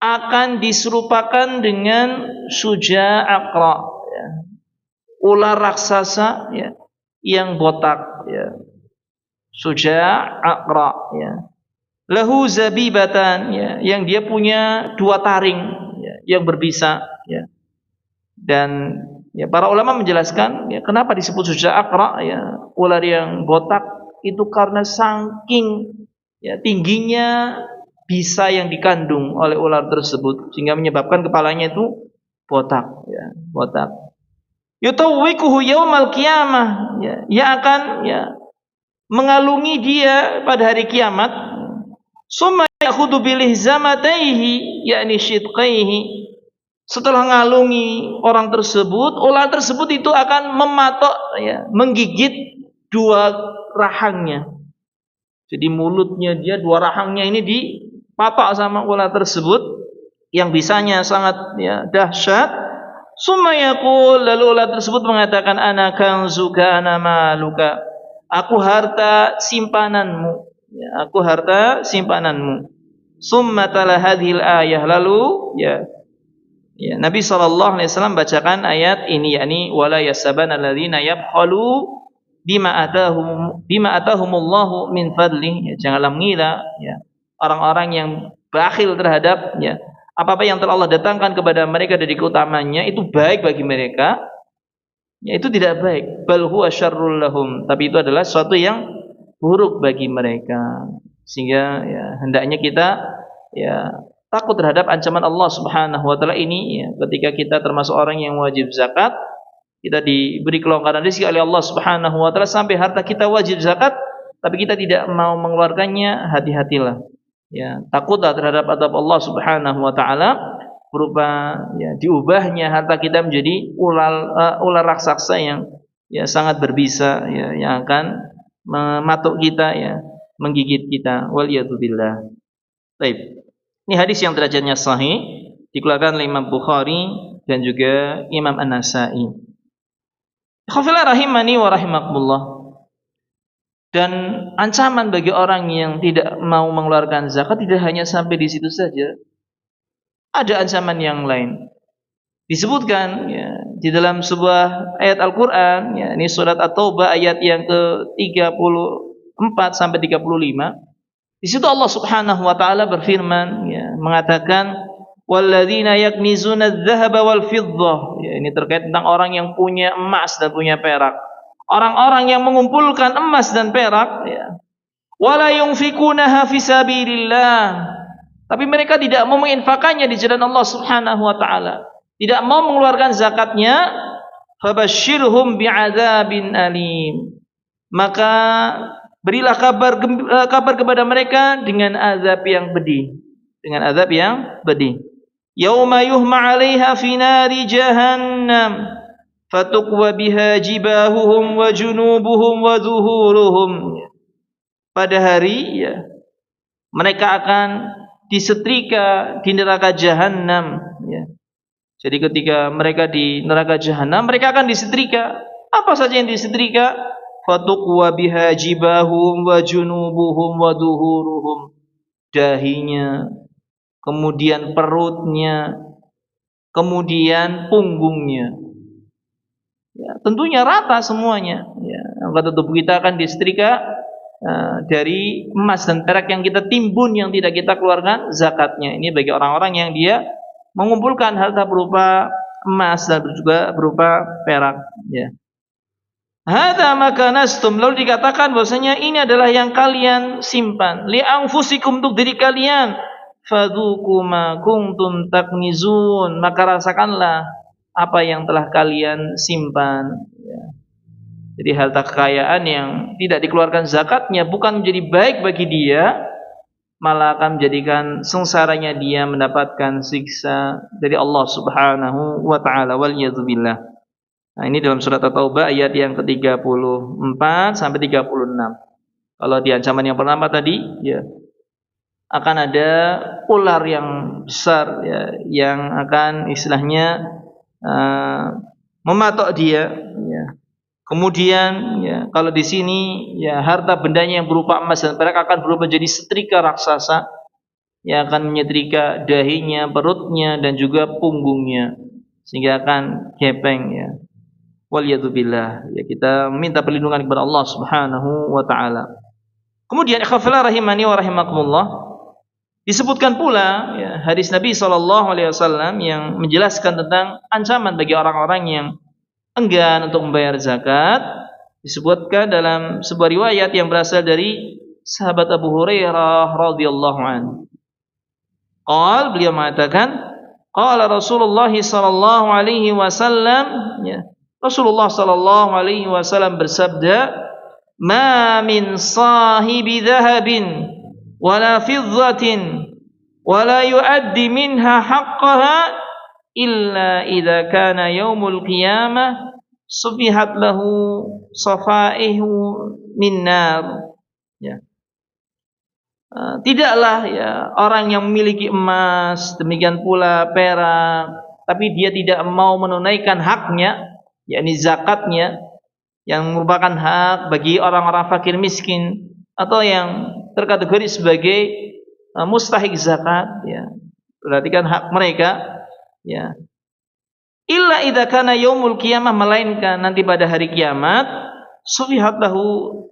akan diserupakan dengan syuja' aqra, ya, ular raksasa, ya, yang botak, ya. Syuja' aqra, ya. Lahu zabibatan, ya, yang dia punya dua taring, ya, yang berbisa, ya. Dan ya, para ulama menjelaskan ya, kenapa disebut syuja' aqra, ya, ular yang botak itu karena saking ya, tingginya bisa yang dikandung oleh ular tersebut sehingga menyebabkan kepalanya itu botak, ya, botak. Yutawwikuhu yaumal qiyamah, ya, yang akan ya, mengalungi dia pada hari kiamat. Summa yakhudhu bilihzamataihi, yakni shidqaihi. Setelah mengalungi orang tersebut, ular tersebut itu akan mematok, ya, menggigit dua rahangnya. Jadi mulutnya dia, dua rahangnya ini dipatok sama ular tersebut yang bisanya sangat ya, dahsyat. Summa yaqul, lalu ular tersebut mengatakan, ana kanzuka ana maluka, aku harta simpananmu, ya, aku harta simpananmu. Summa tala hadhil ayah, lalu ya, ya Nabi SAW bacakan ayat ini, yakni wala yasabanna alladzina yabkhalu bima atahumullahu min fadli, ya, janganlah mengira ya, orang-orang yang bakhil terhadap ya, apa-apa yang telah Allah datangkan kepada mereka dari keutamaannya itu baik bagi mereka, ya, itu tidak baik. Bal huwa syarrul lahum, tapi itu adalah sesuatu yang buruk bagi mereka. Sehingga ya, hendaknya kita ya, takut terhadap ancaman Allah Subhanahu wa taala ini, ya, ketika kita termasuk orang yang wajib zakat, kita diberi kelonggaran rezeki oleh Allah Subhanahu wa taala sampai harta kita wajib zakat, tapi kita tidak mau mengeluarkannya, hati-hatilah. Ya, takutlah terhadap azab Allah Subhanahu wa taala berupa ya, diubahnya harta kita menjadi ular raksasa yang ya, sangat berbisa, ya, yang akan mematuk kita, ya, menggigit kita. Waliyadzubillah. Baik. Ini hadis yang derajatnya sahih. dikeluarkan oleh Imam Bukhari dan juga Imam An-Nasa'i. Khafillah rahimani wa rahimakumullah. Dan ancaman bagi orang yang tidak mau mengeluarkan zakat tidak hanya sampai di situ saja. Ada ancaman yang lain. Disebutkan ya, di dalam sebuah ayat Al-Qur'an, ya, ini surat At-Taubah ayat yang ke-34 sampai 35. Di situ Allah Subhanahu wa taala berfirman, ya, mengatakan walladzina yaknizuna adz-dzahaba wal fiddah. Ya, ini terkait tentang orang yang punya emas dan punya perak. Orang-orang yang mengumpulkan emas dan perak, ya, wala yunfikunaha fi sabilillah. Tapi mereka tidak mau menginfakannya di jalan Allah Subhanahu wa taala. Tidak mau mengeluarkan zakatnya, fabasyirhum bi'adzabin alim. Maka berilah kabar kepada mereka dengan azab yang pedih. Dengan azab yang pedih. Yauma yuhma 'alaiha fi nari jahannam fatuqwa biha jibahuhum wa junubuhum wa zuhuruhum. Pada hari, ya, mereka akan disetrika di neraka jahanam, ya. Jadi ketika mereka di neraka jahanam, mereka akan disetrika. Apa saja yang disetrika? Fatuqwa biha jibahum wa junubuhum wa zuhuruhum. Dahinya, kemudian perutnya, kemudian punggungnya. Ya, tentunya rata semuanya. Ya, anggota tubuh kita akan disetrika dari emas dan perak yang kita timbun, yang tidak kita keluarkan zakatnya. Ini bagi orang-orang yang dia mengumpulkan harta berupa emas dan juga berupa perak. Ya. Hadza ma kanastum, lalu dikatakan bahwasanya ini adalah yang kalian simpan. Li anfusikum, untuk diri kalian. Fadzuqu ma kuntum taknizun, maka rasakanlah apa yang telah kalian simpan. Ya. Jadi harta kekayaan yang tidak dikeluarkan zakatnya bukan menjadi baik bagi dia, malah akan menjadikan sengsaranya dia mendapatkan siksa dari Allah Subhanahu wa taala, wal yadzubillah. Nah, ini dalam surat At-Taubah ayat yang ke-34 sampai 36. Kalau di ancaman yang pertama tadi, ya, akan ada ular yang besar, ya, yang akan istilahnya mematok dia, ya. Kemudian, ya, kalau di sini, ya, harta bendanya yang berupa emas dan perak akan berubah menjadi setrika raksasa yang akan menyetrika dahinya, perutnya dan juga punggungnya sehingga akan gepeng, ya. Waliyadzubillah. Ya, kita minta perlindungan kepada Allah Subhanahu wa taala. Kemudian ikhwafillah rahimani wa rahimakumullah, disebutkan pula, ya, hadis Nabi SAW yang menjelaskan tentang ancaman bagi orang-orang yang enggan untuk membayar zakat. Disebutkan dalam sebuah riwayat yang berasal dari sahabat Abu Hurairah radhiyallahu anhu. Beliau mengatakan, qala Rasulullah sallallahu alaihi wasallam, ya, Rasulullah sallallahu alaihi wasallam bersabda, ma min sahibi dhahabin wala fiddatin wala yuaddi minha haqqaha illa idza kana yaumul qiyamah sufihat lahu safaihu min nar. Ya. Tidaklah, ya, orang yang memiliki emas, demikian pula perak, tapi dia tidak mau menunaikan haknya, yakni zakatnya, yang merupakan hak bagi orang-orang fakir miskin atau yang terkategori sebagai mustahik zakat, ya, berarti kan hak mereka, ya. Illa idza kana yaumul qiyamah, melainkan nanti pada hari kiamat, sufihat lahu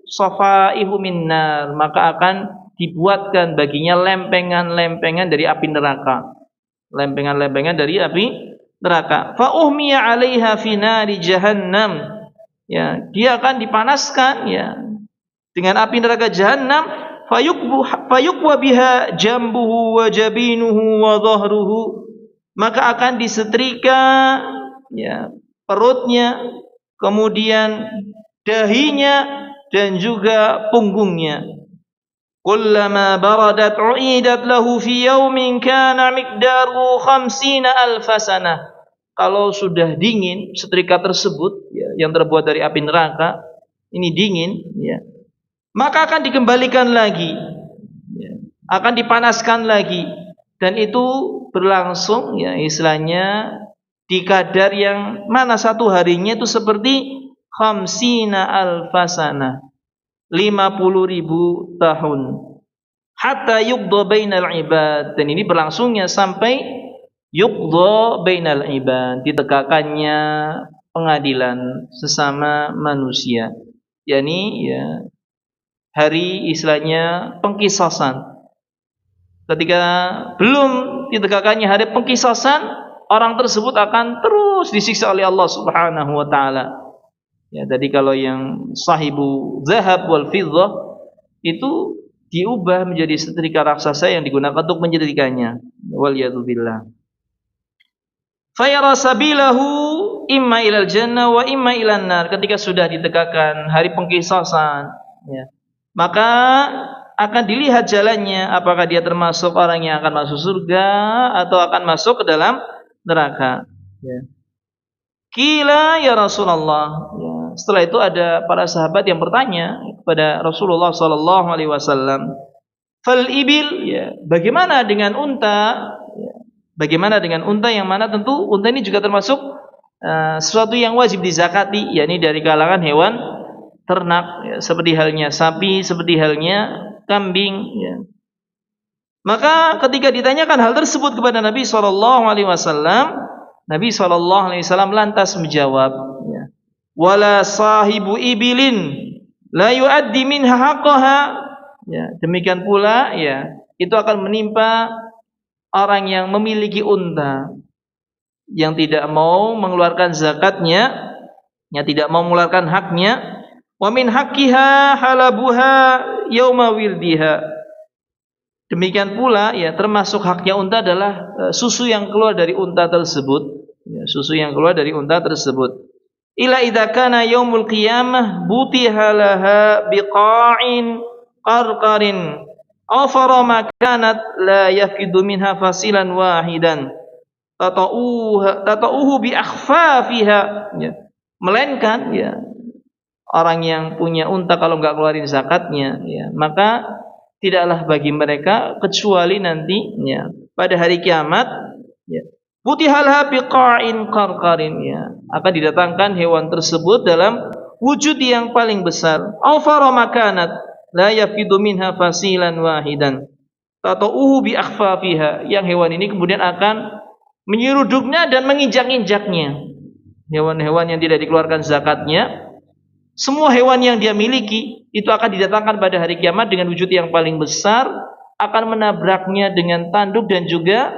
safaihu minnar, maka akan dibuatkan baginya lempengan-lempengan dari api neraka. Lempengan-lempengan dari api neraka. Fa uhmiya 'alaiha fi nari jahannam. Ya, dia akan dipanaskan, ya, dengan api neraka jahanam. Fayukwa biha jambuhu wa jabinuhu wa dhahruhu, maka akan disetrika, ya, perutnya, kemudian dahinya dan juga punggungnya. Kullama baradat u'idat lahu fi yaumin kana miqdaruhu 50,000 sanah. Kalau sudah dingin setrika tersebut, ya, yang terbuat dari api neraka, ini dingin, ya, maka akan dikembalikan lagi, ya, akan dipanaskan lagi, dan itu berlangsung ya istilahnya di kadar yang mana satu harinya itu seperti khamsina alfasana 50.000 tahun hatta yuqda bainal ibad, dan ini berlangsungnya sampai yuqda bainal ibad, ditegakkannya pengadilan sesama manusia, yakni ya hari istilahnya pengkisasan. Ketika belum ditegakkannya hari pengkisasan, orang tersebut akan terus disiksa oleh Allah Subhanahu wa taala. Ya, tadi kalau yang sahibu zahab wal fiddah itu diubah menjadi setrika raksasa yang digunakan untuk menyetrikanya. Waliyadzubillah. Fayara sabilahu imma ilal jannah wa imma ilan nar. Ketika sudah ditegakkan hari pengkisasan, ya, maka akan dilihat jalannya, apakah dia termasuk orang yang akan masuk surga atau akan masuk ke dalam neraka. Ya. Qila ya Rasulullah. Ya. Setelah itu ada para sahabat yang bertanya kepada Rasulullah sallallahu alaihi wasallam, "Fal ibil?" Ya, bagaimana dengan unta? Ya. Bagaimana dengan unta, yang mana tentu unta ini juga termasuk sesuatu yang wajib dizakati, yakni dari kalangan hewan ternak, ya, seperti halnya sapi, seperti halnya kambing, ya. Maka ketika ditanyakan hal tersebut kepada Nabi sallallahu alaihi wasallam, Nabi sallallahu alaihi wasallam lantas menjawab, ya, wala sahibu ibilin la yuaddi minha haqqaha. Ya, demikian pula ya, itu akan menimpa orang yang memiliki unta yang tidak mau mengeluarkan zakatnya, yang tidak mau mengeluarkan haknya. Wa min haqqiha halabuha yauma wildiha. Demikian pula ya, termasuk haknya unta adalah susu yang keluar dari unta tersebut, ya, susu yang keluar dari unta tersebut. Ila idza kana yaumul qiyamah butiha laha biqa'in qarqarin afara ma kanat la yafidu minha fasilan wahidan tata'uhu bi akhfafiha, ya. Melainkan ya, orang yang punya unta kalau enggak keluarin zakatnya, ya, maka tidaklah bagi mereka kecuali nantinya pada hari kiamat, ya, butihalha biqa'in qarqarin, ya, akan didatangkan hewan tersebut dalam wujud yang paling besar. Awfara makanat la yafidu minha fasilan wahidan tata'uhu bi akhfafiha, yang hewan ini kemudian akan menyeruduknya dan menginjak-injaknya. Hewan-hewan yang tidak dikeluarkan zakatnya, semua hewan yang dia miliki itu akan didatangkan pada hari kiamat dengan wujud yang paling besar, akan menabraknya dengan tanduk dan juga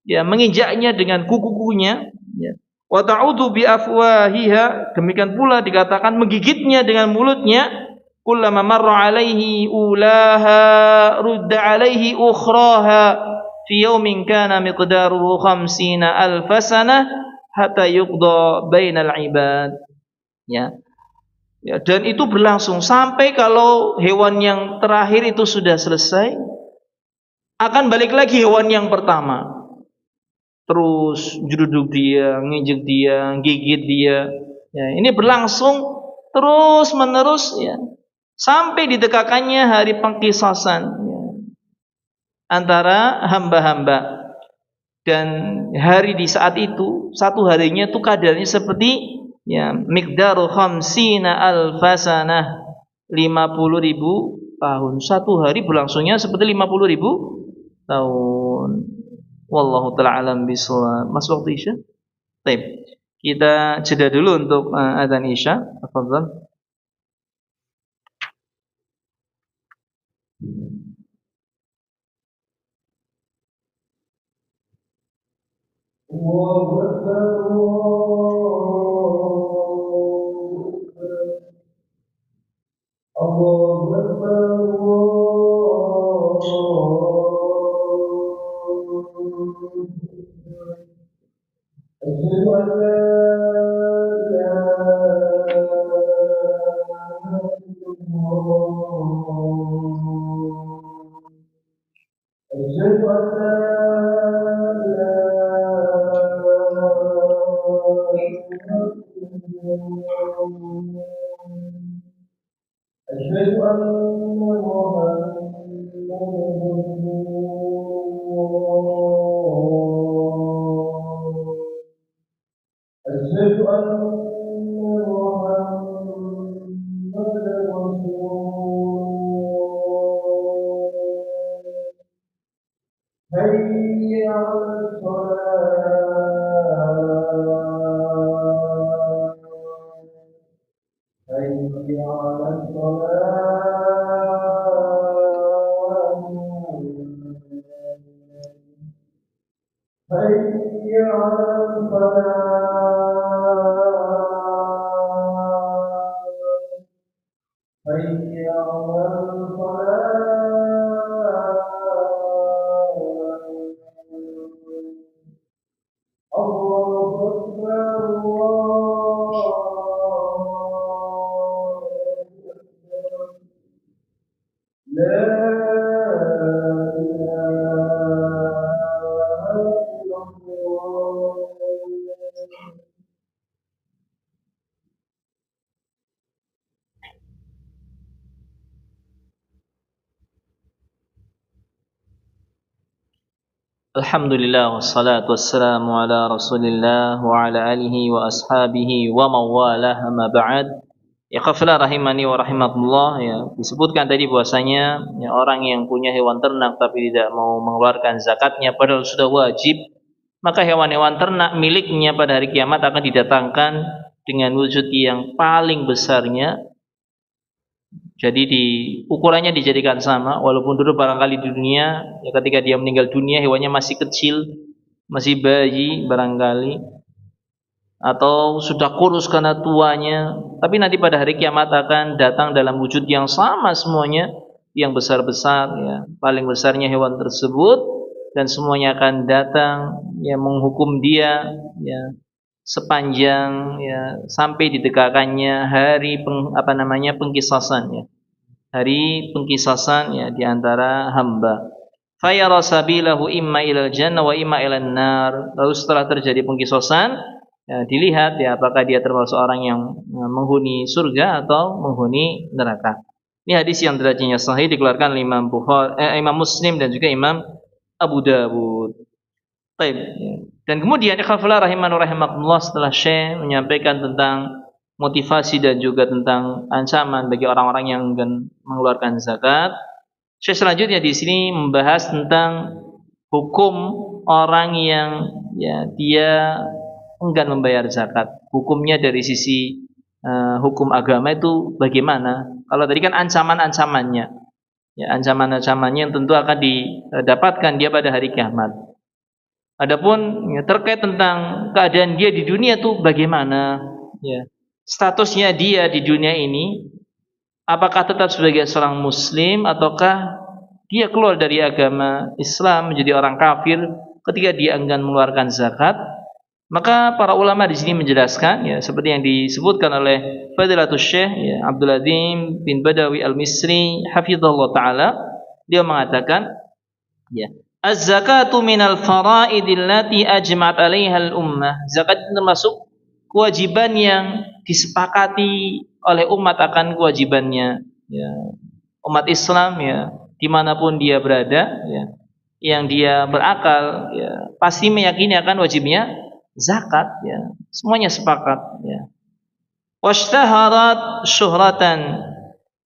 ya menginjaknya dengan kuku-kukunya, ya. Wa ta'udhu bi afwahiha, demikian pula dikatakan menggigitnya dengan mulutnya. Kullama marra alaihi ulaha rudda alaihi ukhraha fi yaumin kana miqdaruhu 50 alf sanah hatta yuqda bainal ibad, ya. Ya, dan itu berlangsung sampai kalau hewan yang terakhir itu sudah selesai, akan balik lagi hewan yang pertama. Terus duduk dia, nginjek dia, gigit dia. Ya, ini berlangsung terus menerus, ya, sampai ditegakkannya hari pengkisasan, ya, antara hamba-hamba. Dan hari di saat itu, satu harinya itu kadarnya seperti ya miqdaru khamsina alfasanah 50.000 tahun. Satu hari berlangsungnya seperti 50.000 tahun. Wallahu ta'ala alam bishawab. Mas waktu Isya? Baik. Kita jeda dulu untuk adzan Isya. Tafadhal. Allahu Akbar. Allahu Akbar. Asyhadu an la ilaha illallah. Asyhadu an la أشهد أن محمدا رسول الله حي على الصلاة حي على الصلاة حي على الفلاح حي على الفلاح الله أكبر الله أكبر لا إله إلا الله Alhamdulillah wassalatu wassalamu ala Rasulillah wa ala alihi wa ashabihi wa mawalah amma ba'd. Ya qafla rahimani wa rahimakumullah, ya disebutkan tadi bahwasanya ya, orang yang punya hewan ternak tapi tidak mau mengeluarkan zakatnya padahal sudah wajib, maka hewan-hewan ternak miliknya pada hari kiamat akan didatangkan dengan wujud yang paling besarnya. Jadi ukurannya dijadikan sama, walaupun dulu barangkali di dunia, ya ketika dia meninggal dunia hewannya masih kecil, masih bayi barangkali, atau sudah kurus karena tuanya, tapi nanti pada hari kiamat akan datang dalam wujud yang sama semuanya, yang besar-besar, ya paling besarnya hewan tersebut, dan semuanya akan datang, ya menghukum dia, ya sepanjang ya sampai ditegakkannya hari pengkisasan, ya hari pengkisasan, ya di antara hamba. Fayara sabilahu imma ilal jannah wa imma ilan nar. Lalu setelah terjadi pengkisasan, ya, dilihat ya apakah dia termasuk orang yang menghuni surga atau menghuni neraka. Ini hadis yang derajatnya sahih dikeluarkan oleh Imam Muslim dan juga Imam Abu Dawud. Baik. Ya. Dan kemudian ikhwafillah rahimakumullah, setelah Syekh menyampaikan tentang motivasi dan juga tentang ancaman bagi orang-orang yang enggan mengeluarkan zakat, Syekh selanjutnya di sini membahas tentang hukum orang yang ya dia enggan membayar zakat. Hukumnya dari sisi hukum agama itu bagaimana? Kalau tadi kan ancaman-ancamannya, ya ancaman-ancamannya yang tentu akan didapatkan dia pada hari kiamat. Adapun ya, terkait tentang keadaan dia di dunia itu bagaimana? Ya, statusnya dia di dunia ini, apakah tetap sebagai seorang Muslim ataukah dia keluar dari agama Islam menjadi orang kafir ketika dia enggan mengeluarkan zakat? Maka para ulama di sini menjelaskan, ya seperti yang disebutkan oleh Fadilatul Syekh ya, Abdul Azim bin Badawi Al-Misri hafizahullah taala, dia mengatakan, ya, az-zakatu minal fara'idil lati ajma'at 'alaiha al-ummah. Zakat itu termasuk kewajiban yang disepakati oleh umat akan kewajibannya, ya. Umat Islam ya, dimanapun dia berada, ya, yang dia berakal, ya, pasti meyakini akan wajibnya zakat, ya. Semuanya sepakat, ya. Washtaharat syuhratan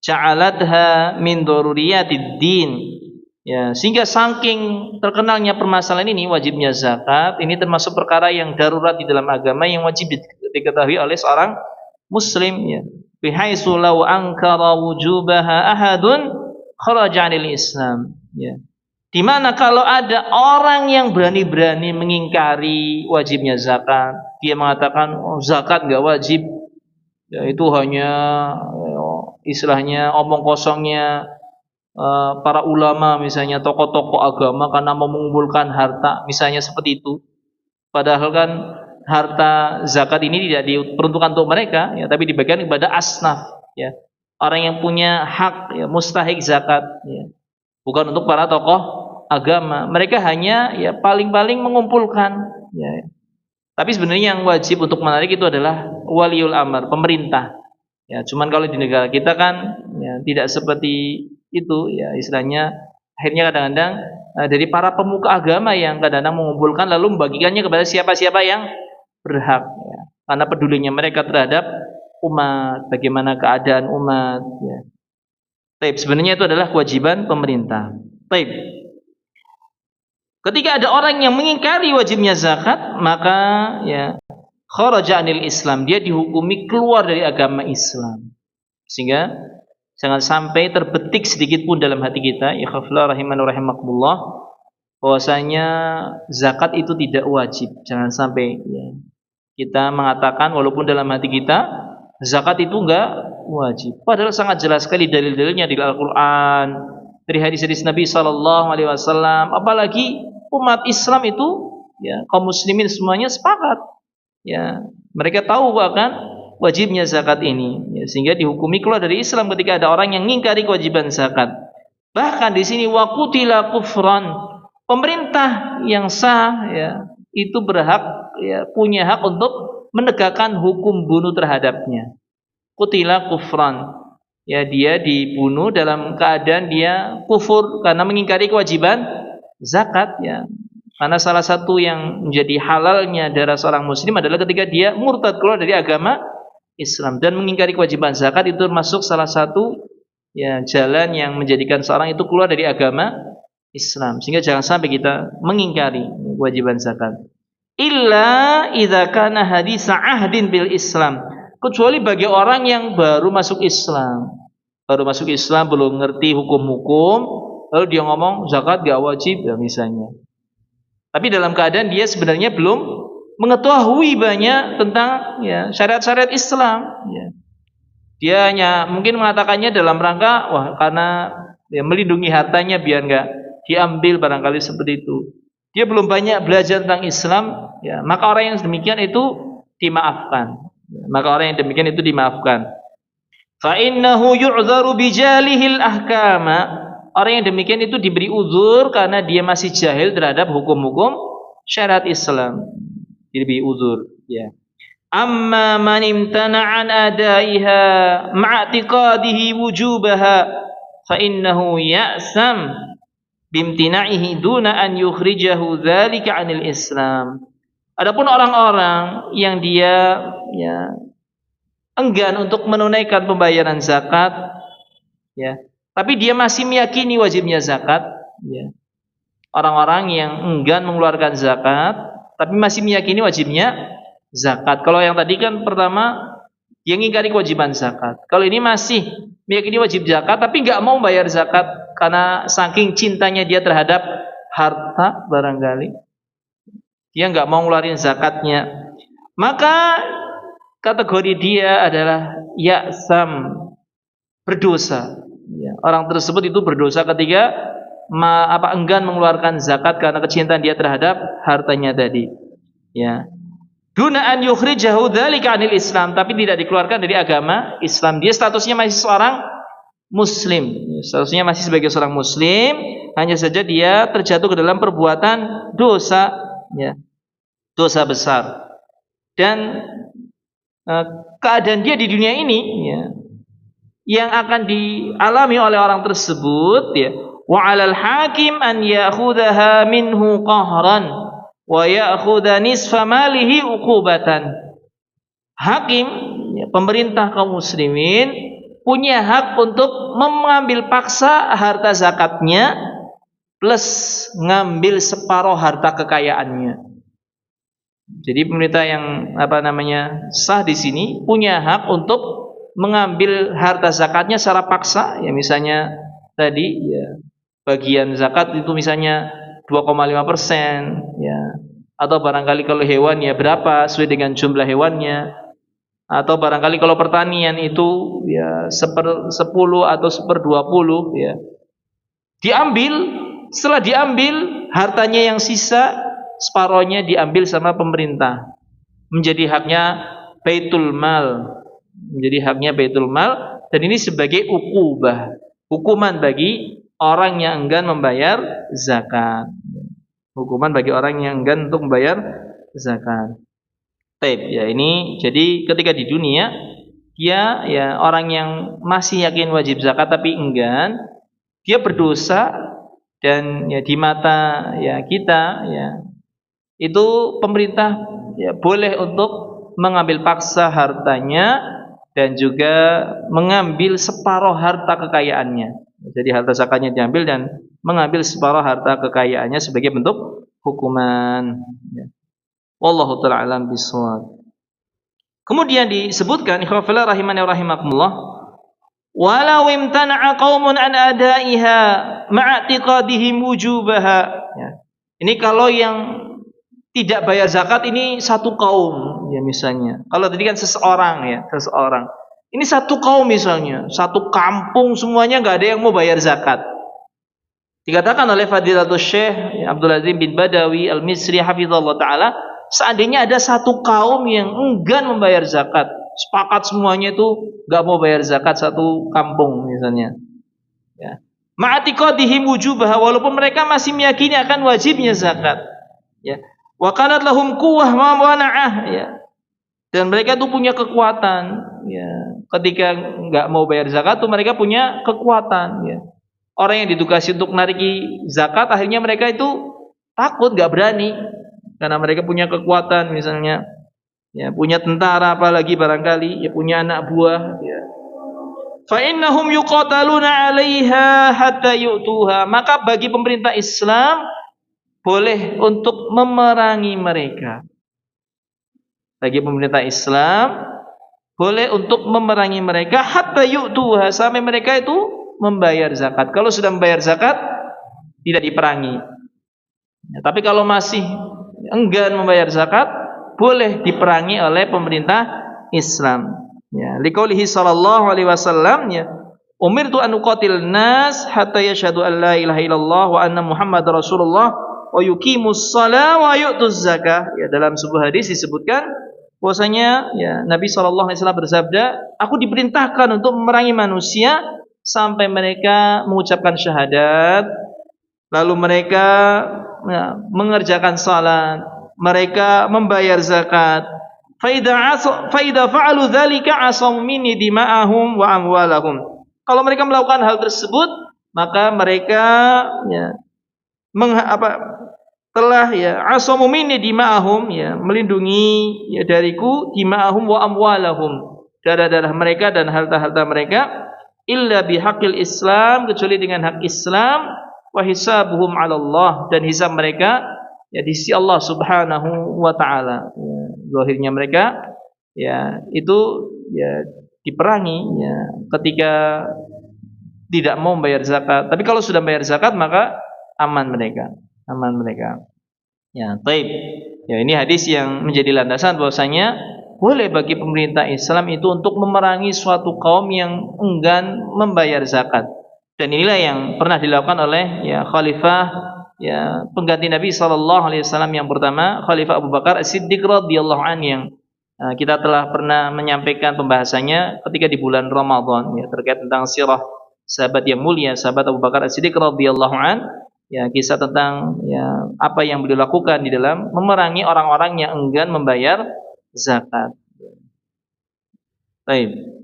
ja'alatha min daruriyatid din. Ya, sehingga saking terkenalnya permasalahan ini, wajibnya zakat ini termasuk perkara yang darurat di dalam agama yang wajib diketahui oleh seorang muslim, ya. Bihaitsu law ankara wujubaha ahadun kharaja 'anil Islam, ya. Di mana kalau ada orang yang berani-berani mengingkari wajibnya zakat, dia mengatakan oh, zakat enggak wajib, ya itu hanya istilahnya omong kosongnya para ulama, misalnya tokoh-tokoh agama karena mengumpulkan harta, misalnya seperti itu. Padahal kan harta zakat ini tidak diperuntukkan untuk mereka, ya, tapi dibagikan kepada asnaf, ya, orang yang punya hak, ya, mustahik zakat, ya, bukan untuk para tokoh agama. Mereka hanya ya paling-paling mengumpulkan, ya. Tapi sebenarnya yang wajib untuk menarik itu adalah waliul amr, pemerintah. Ya, cuman kalau di negara kita kan ya, tidak seperti itu, ya istilahnya akhirnya kadang-kadang dari para pemuka agama yang kadang-kadang mengumpulkan lalu membagikannya kepada siapa-siapa yang berhak, ya. Karena pedulinya mereka terhadap umat, bagaimana keadaan umat, ya. Taib, sebenarnya itu adalah kewajiban pemerintah. Taib. Ketika ada orang yang mengingkari wajibnya zakat, maka ya kharaja anil Islam, dia dihukumi keluar dari agama Islam. Sehingga jangan sampai terbetik sedikit pun dalam hati kita, ikhwafillah rahimani rahimakumullah, bahwasanya zakat itu tidak wajib. Jangan sampai ya, kita mengatakan walaupun dalam hati kita zakat itu enggak wajib. Padahal sangat jelas sekali dalil-dalilnya di Al-Qur'an, dari hadis-hadis Nabi sallallahu alaihi wasallam, apalagi umat Islam itu ya kaum muslimin semuanya sepakat. Ya, mereka tahu akan wajibnya zakat ini, ya, sehingga dihukumi keluar dari Islam ketika ada orang yang mengingkari kewajiban zakat. Bahkan di sini waqutila kufran, pemerintah yang sah ya itu berhak ya punya hak untuk menegakkan hukum bunuh terhadapnya. Qutila kufran, ya dia dibunuh dalam keadaan dia kufur karena mengingkari kewajiban zakat ya. Karena salah satu yang menjadi halalnya darah seorang muslim adalah ketika dia murtad keluar dari agama Islam, dan mengingkari kewajiban zakat itu termasuk salah satu ya jalan yang menjadikan seorang itu keluar dari agama Islam. Sehingga jangan sampai kita mengingkari kewajiban zakat. Illa idza kana haditsa ahdin bil Islam, kecuali bagi orang yang baru masuk Islam. Baru masuk Islam, belum ngerti hukum-hukum, lalu dia ngomong zakat gak wajib ya misalnya. Tapi dalam keadaan dia sebenarnya belum mengetahui banyak tentang ya syariat-syariat Islam. Ya. Dia hanya mungkin mengatakannya dalam rangka karena ya, melindungi hartanya biar nggak diambil barangkali seperti itu. Dia belum banyak belajar tentang Islam, ya maka orang yang demikian itu dimaafkan. Maka orang yang demikian itu dimaafkan. Fa innahu yu'dzaru bijalihil ahkama. Orang yang demikian itu diberi uzur karena dia masih jahil terhadap hukum-hukum syariat Islam. Diberi uzur, ya. Amma man imtana'an adaiha ma'atiqadihi wujubaha fa innahu ya'sam bimtina'ihi duna an yukhrijahu dzalika 'anil Islam. Adapun orang-orang yang dia ya enggan untuk menunaikan pembayaran zakat, ya, tapi dia masih meyakini wajibnya zakat, ya. Orang-orang yang enggan mengeluarkan zakat tapi masih meyakini wajibnya zakat. Kalau yang tadi kan pertama dia mengingkari kewajiban zakat. Kalau ini masih meyakini wajib zakat tapi enggak mau bayar zakat karena saking cintanya dia terhadap harta barangkali. Dia enggak mau ngeluarin zakatnya. Maka kategori dia adalah ya'sam, berdosa. Ya, orang tersebut itu berdosa ketika enggan mengeluarkan zakat karena kecintaan dia terhadap hartanya tadi. Ya. Duna an yukhrijahu dzalika 'anil Islam, tapi tidak dikeluarkan dari agama Islam. Dia statusnya masih seorang muslim. Statusnya masih sebagai seorang muslim, hanya saja dia terjatuh ke dalam perbuatan dosa, ya. Dosa besar. Dan keadaan dia di dunia ini ya, yang akan dialami oleh orang tersebut ya, wa 'alal hakim an ya'khudhaha minhu qahran wa ya'khudha nisfa malihi uqubatan. Hakim ya, pemerintah kaum muslimin punya hak untuk mengambil paksa harta zakatnya plus ngambil separuh harta kekayaannya. Jadi pemerintah yang sah di sini punya hak untuk mengambil harta zakatnya secara paksa, ya misalnya tadi ya bagian zakat itu misalnya 2,5%, ya, atau barangkali kalau hewan ya berapa sesuai dengan jumlah hewannya, atau barangkali kalau pertanian itu ya 1/10 atau 1/20, ya diambil. Setelah diambil hartanya yang sisa separohnya diambil sama pemerintah, menjadi haknya Baitul Mal, menjadi haknya Baitul Mal, dan ini sebagai uqubah, hukuman bagi orang yang enggan membayar zakat. Hukuman bagi orang yang enggan untuk membayar zakat. Taib, ya ini jadi ketika di dunia dia ya orang yang masih yakin wajib zakat tapi enggan, dia berdosa, dan ya di mata ya kita ya itu pemerintah ya boleh untuk mengambil paksa hartanya dan juga mengambil separuh harta kekayaannya. Jadi harta zakatnya diambil dan mengambil separuh harta kekayaannya sebagai bentuk hukuman. Ya. Wallahu ta'ala alam bishawab. Kemudian disebutkan ikhwan fillah rahimani wa rahimakumullah, walau imtana'a qaumun an adaiha ma'atiqadihim wujubaha. Ya. Ini kalau yang tidak bayar zakat ini satu kaum ya misalnya. Kalau tadi kan seseorang ya, seseorang. Ini satu kaum misalnya, satu kampung semuanya enggak ada yang mau bayar zakat. Dikatakan oleh Fadilatul Syekh Abdul Azim bin Badawi Al-Misri hafizallahu taala, seandainya ada satu kaum yang enggan membayar zakat, sepakat semuanya itu enggak mau bayar zakat satu kampung misalnya. Ya. Ma'atiqadihim wujubaha, walaupun mereka masih meyakini akan wajibnya zakat. Ya. Wa kanat lahum quwwah ma mana'ah, ya. Dan mereka itu punya kekuatan, ya. Ketika enggak mau bayar zakat tuh mereka punya kekuatan, ya. Orang yang ditugasi untuk nariki zakat akhirnya mereka itu takut, enggak berani karena mereka punya kekuatan misalnya, ya, punya tentara apalagi barangkali, ya, punya anak buah, ya. Fa innahum yuqataluna 'alaiha hatta yu'tuha, maka bagi pemerintah Islam boleh untuk memerangi mereka. Bagi pemerintah Islam boleh untuk memerangi mereka hatta yu'tuha, sampai mereka itu membayar zakat. Kalau sudah membayar zakat tidak diperangi. Ya, tapi kalau masih enggan membayar zakat boleh diperangi oleh pemerintah Islam. Ya, liqaulihi sallallahu alaihi wasallam, ya, umirtu an uqatil nas hatta yashhadu an la ilaha illallah wa anna muhammadar rasulullah wa yuqimus shalah wa yu'tuz zakah. Ya, dalam sebuah hadis disebutkan bahwasanya ya Nabi sallallahu alaihi wasallam bersabda, aku diperintahkan untuk memerangi manusia sampai mereka mengucapkan syahadat, lalu mereka ya, mengerjakan salat, mereka membayar zakat. Fa idza fa'alu dzalika asamu minni dima'ahum wa amwalahum. Kalau mereka melakukan hal tersebut, maka mereka ya telah ya asamu minni dima'ahum, ya, melindungi ya dariku dima'ahum wa amwalahum, darah-darah mereka dan harta-harta mereka, illa bihaqqil Islam, kecuali dengan hak Islam, wa hisabuhum 'ala Allah, dan hisab mereka ya di sisi Allah Subhanahu wa taala. Ya, zahirnya mereka ya itu ya diperangi ya ketika tidak mau membayar zakat. Tapi kalau sudah membayar zakat maka aman mereka, aman mereka. Ya, taib. Ya, ini hadis yang menjadi landasan bahwasanya boleh bagi pemerintah Islam itu untuk memerangi suatu kaum yang enggan membayar zakat. Dan inilah yang pernah dilakukan oleh ya khalifah ya pengganti Nabi sallallahu alaihi wasallam yang pertama, Khalifah Abu Bakar As-Siddiq radhiyallahu anhu, yang kita telah pernah menyampaikan pembahasannya ketika di bulan Ramadan ya terkait tentang sirah sahabat yang mulia, sahabat Abu Bakar As-Siddiq radhiyallahu anhu, ya kisah tentang ya apa yang beliau lakukan di dalam memerangi orang-orang yang enggan membayar zakat. Baik.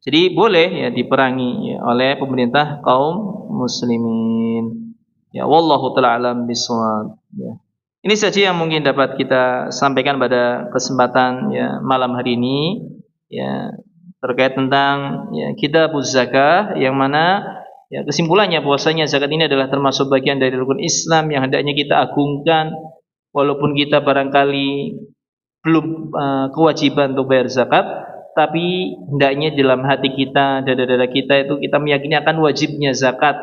Jadi boleh ya diperangi ya, oleh pemerintah kaum muslimin. Ya, wallahu taala alam bishawab. Ya. Ini saja yang mungkin dapat kita sampaikan pada kesempatan ya malam hari ini ya terkait tentang ya kitabuz zakah, yang mana ya kesimpulannya bahwasanya zakat ini adalah termasuk bagian dari rukun Islam yang hendaknya kita agungkan, walaupun kita barangkali belum kewajiban untuk bayar zakat, tapi hendaknya dalam hati kita, dada-dada kita itu kita meyakini akan wajibnya zakat,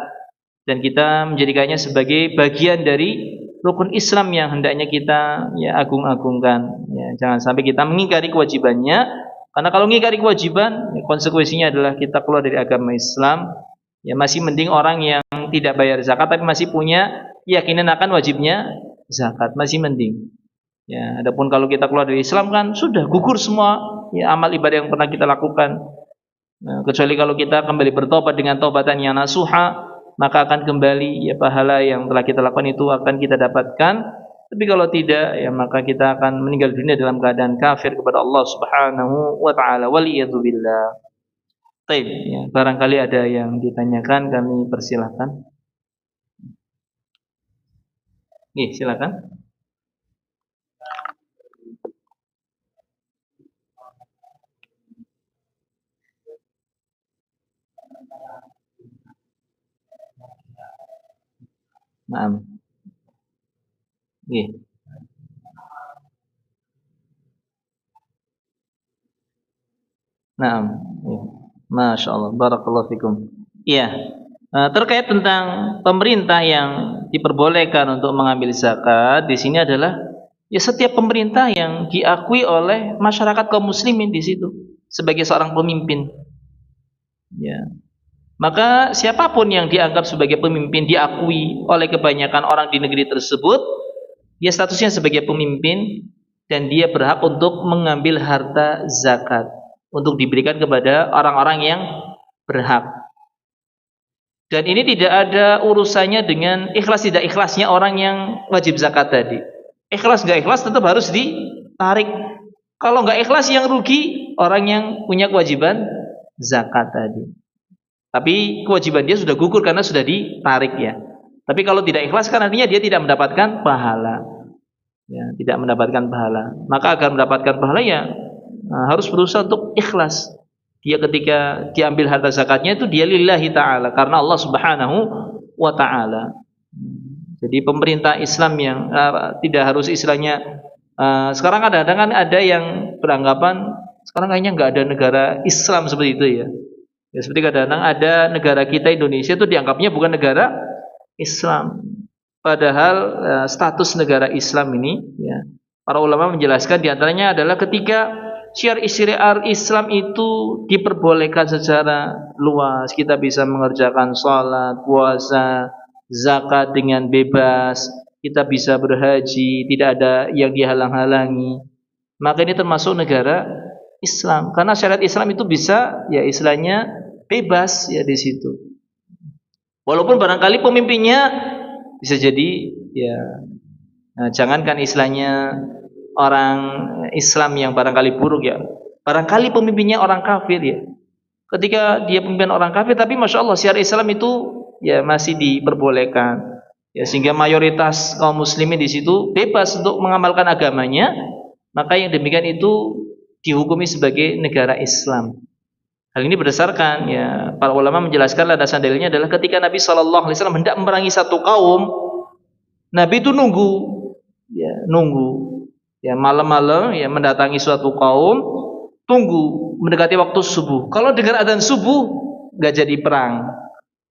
dan kita menjadikannya sebagai bagian dari rukun Islam yang hendaknya kita ya agung-agungkan. Ya, jangan sampai kita mengingkari kewajibannya, karena kalau mengingkari kewajiban, ya, konsekuensinya adalah kita keluar dari agama Islam. Ya, masih mending orang yang tidak bayar zakat tapi masih punya keyakinan akan wajibnya zakat, masih mending. Ya, adapun kalau kita keluar dari Islam kan sudah gugur semua ya amal ibadah yang pernah kita lakukan. Nah, kecuali kalau kita kembali bertobat dengan taubatan yang nasuha, maka akan kembali ya pahala yang telah kita lakukan itu akan kita dapatkan. Tapi kalau tidak ya maka kita akan meninggal dunia dalam keadaan kafir kepada Allah Subhanahu wa taala. Waliyadzubillah. Baik, ya, barangkali ada yang ditanyakan, kami persilahkan. Nih, silakan. Nggih. Naam. Iya. Masya Allah. Barakallahu fikum. Iya. Terkait tentang pemerintah yang diperbolehkan untuk mengambil zakat di sini adalah ya setiap pemerintah yang diakui oleh masyarakat kaum muslimin di situ sebagai seorang pemimpin. Ya. Maka siapapun yang dianggap sebagai pemimpin diakui oleh kebanyakan orang di negeri tersebut, dia statusnya sebagai pemimpin dan dia berhak untuk mengambil harta zakat untuk diberikan kepada orang-orang yang berhak. Dan ini tidak ada urusannya dengan ikhlas tidak ikhlasnya orang yang wajib zakat tadi. Ikhlas nggak ikhlas tetap harus ditarik. Kalau nggak ikhlas yang rugi orang yang punya kewajiban zakat tadi. Tapi kewajiban dia sudah gugur karena sudah ditarik ya. Tapi kalau tidak ikhlas kan artinya dia tidak mendapatkan pahala. Ya, tidak mendapatkan pahala. Maka agar mendapatkan pahala ya harus berusaha untuk ikhlas. Dia ketika diambil harta zakatnya itu dia lillahi ta'ala karena Allah Subhanahu wa ta'ala. Jadi pemerintah Islam yang tidak harus istilahnya sekarang kadang-kadang kan ada yang beranggapan sekarang kayaknya nggak ada negara Islam seperti itu ya. Ya seperti kadang-kadang ada negara kita Indonesia itu dianggapnya bukan negara Islam. Padahal status negara Islam ini ya, para ulama menjelaskan diantaranya adalah ketika syiar Islam itu diperbolehkan secara luas, kita bisa mengerjakan sholat, puasa, zakat dengan bebas, kita bisa berhaji, tidak ada yang dihalang-halangi. Maka ini termasuk negara Islam, karena syariat Islam itu bisa ya istilahnya bebas ya di situ. Walaupun barangkali pemimpinnya bisa jadi ya jangankan istilahnya orang Islam yang barangkali buruk ya. Barangkali pemimpinnya orang kafir ya. Ketika dia pemimpin orang kafir tapi Masya Allah syariat Islam itu ya masih diperbolehkan. Ya sehingga mayoritas kaum muslimin di situ bebas untuk mengamalkan agamanya, maka yang demikian itu dihukumi sebagai negara Islam. Hal ini berdasarkan ya para ulama menjelaskan landasan dalilnya adalah ketika Nabi Shallallahu Alaihi Wasallam hendak memerangi satu kaum, Nabi itu nunggu ya malam-malam ya mendatangi suatu kaum, tunggu mendekati waktu subuh. Kalau dengar adzan subuh nggak jadi perang,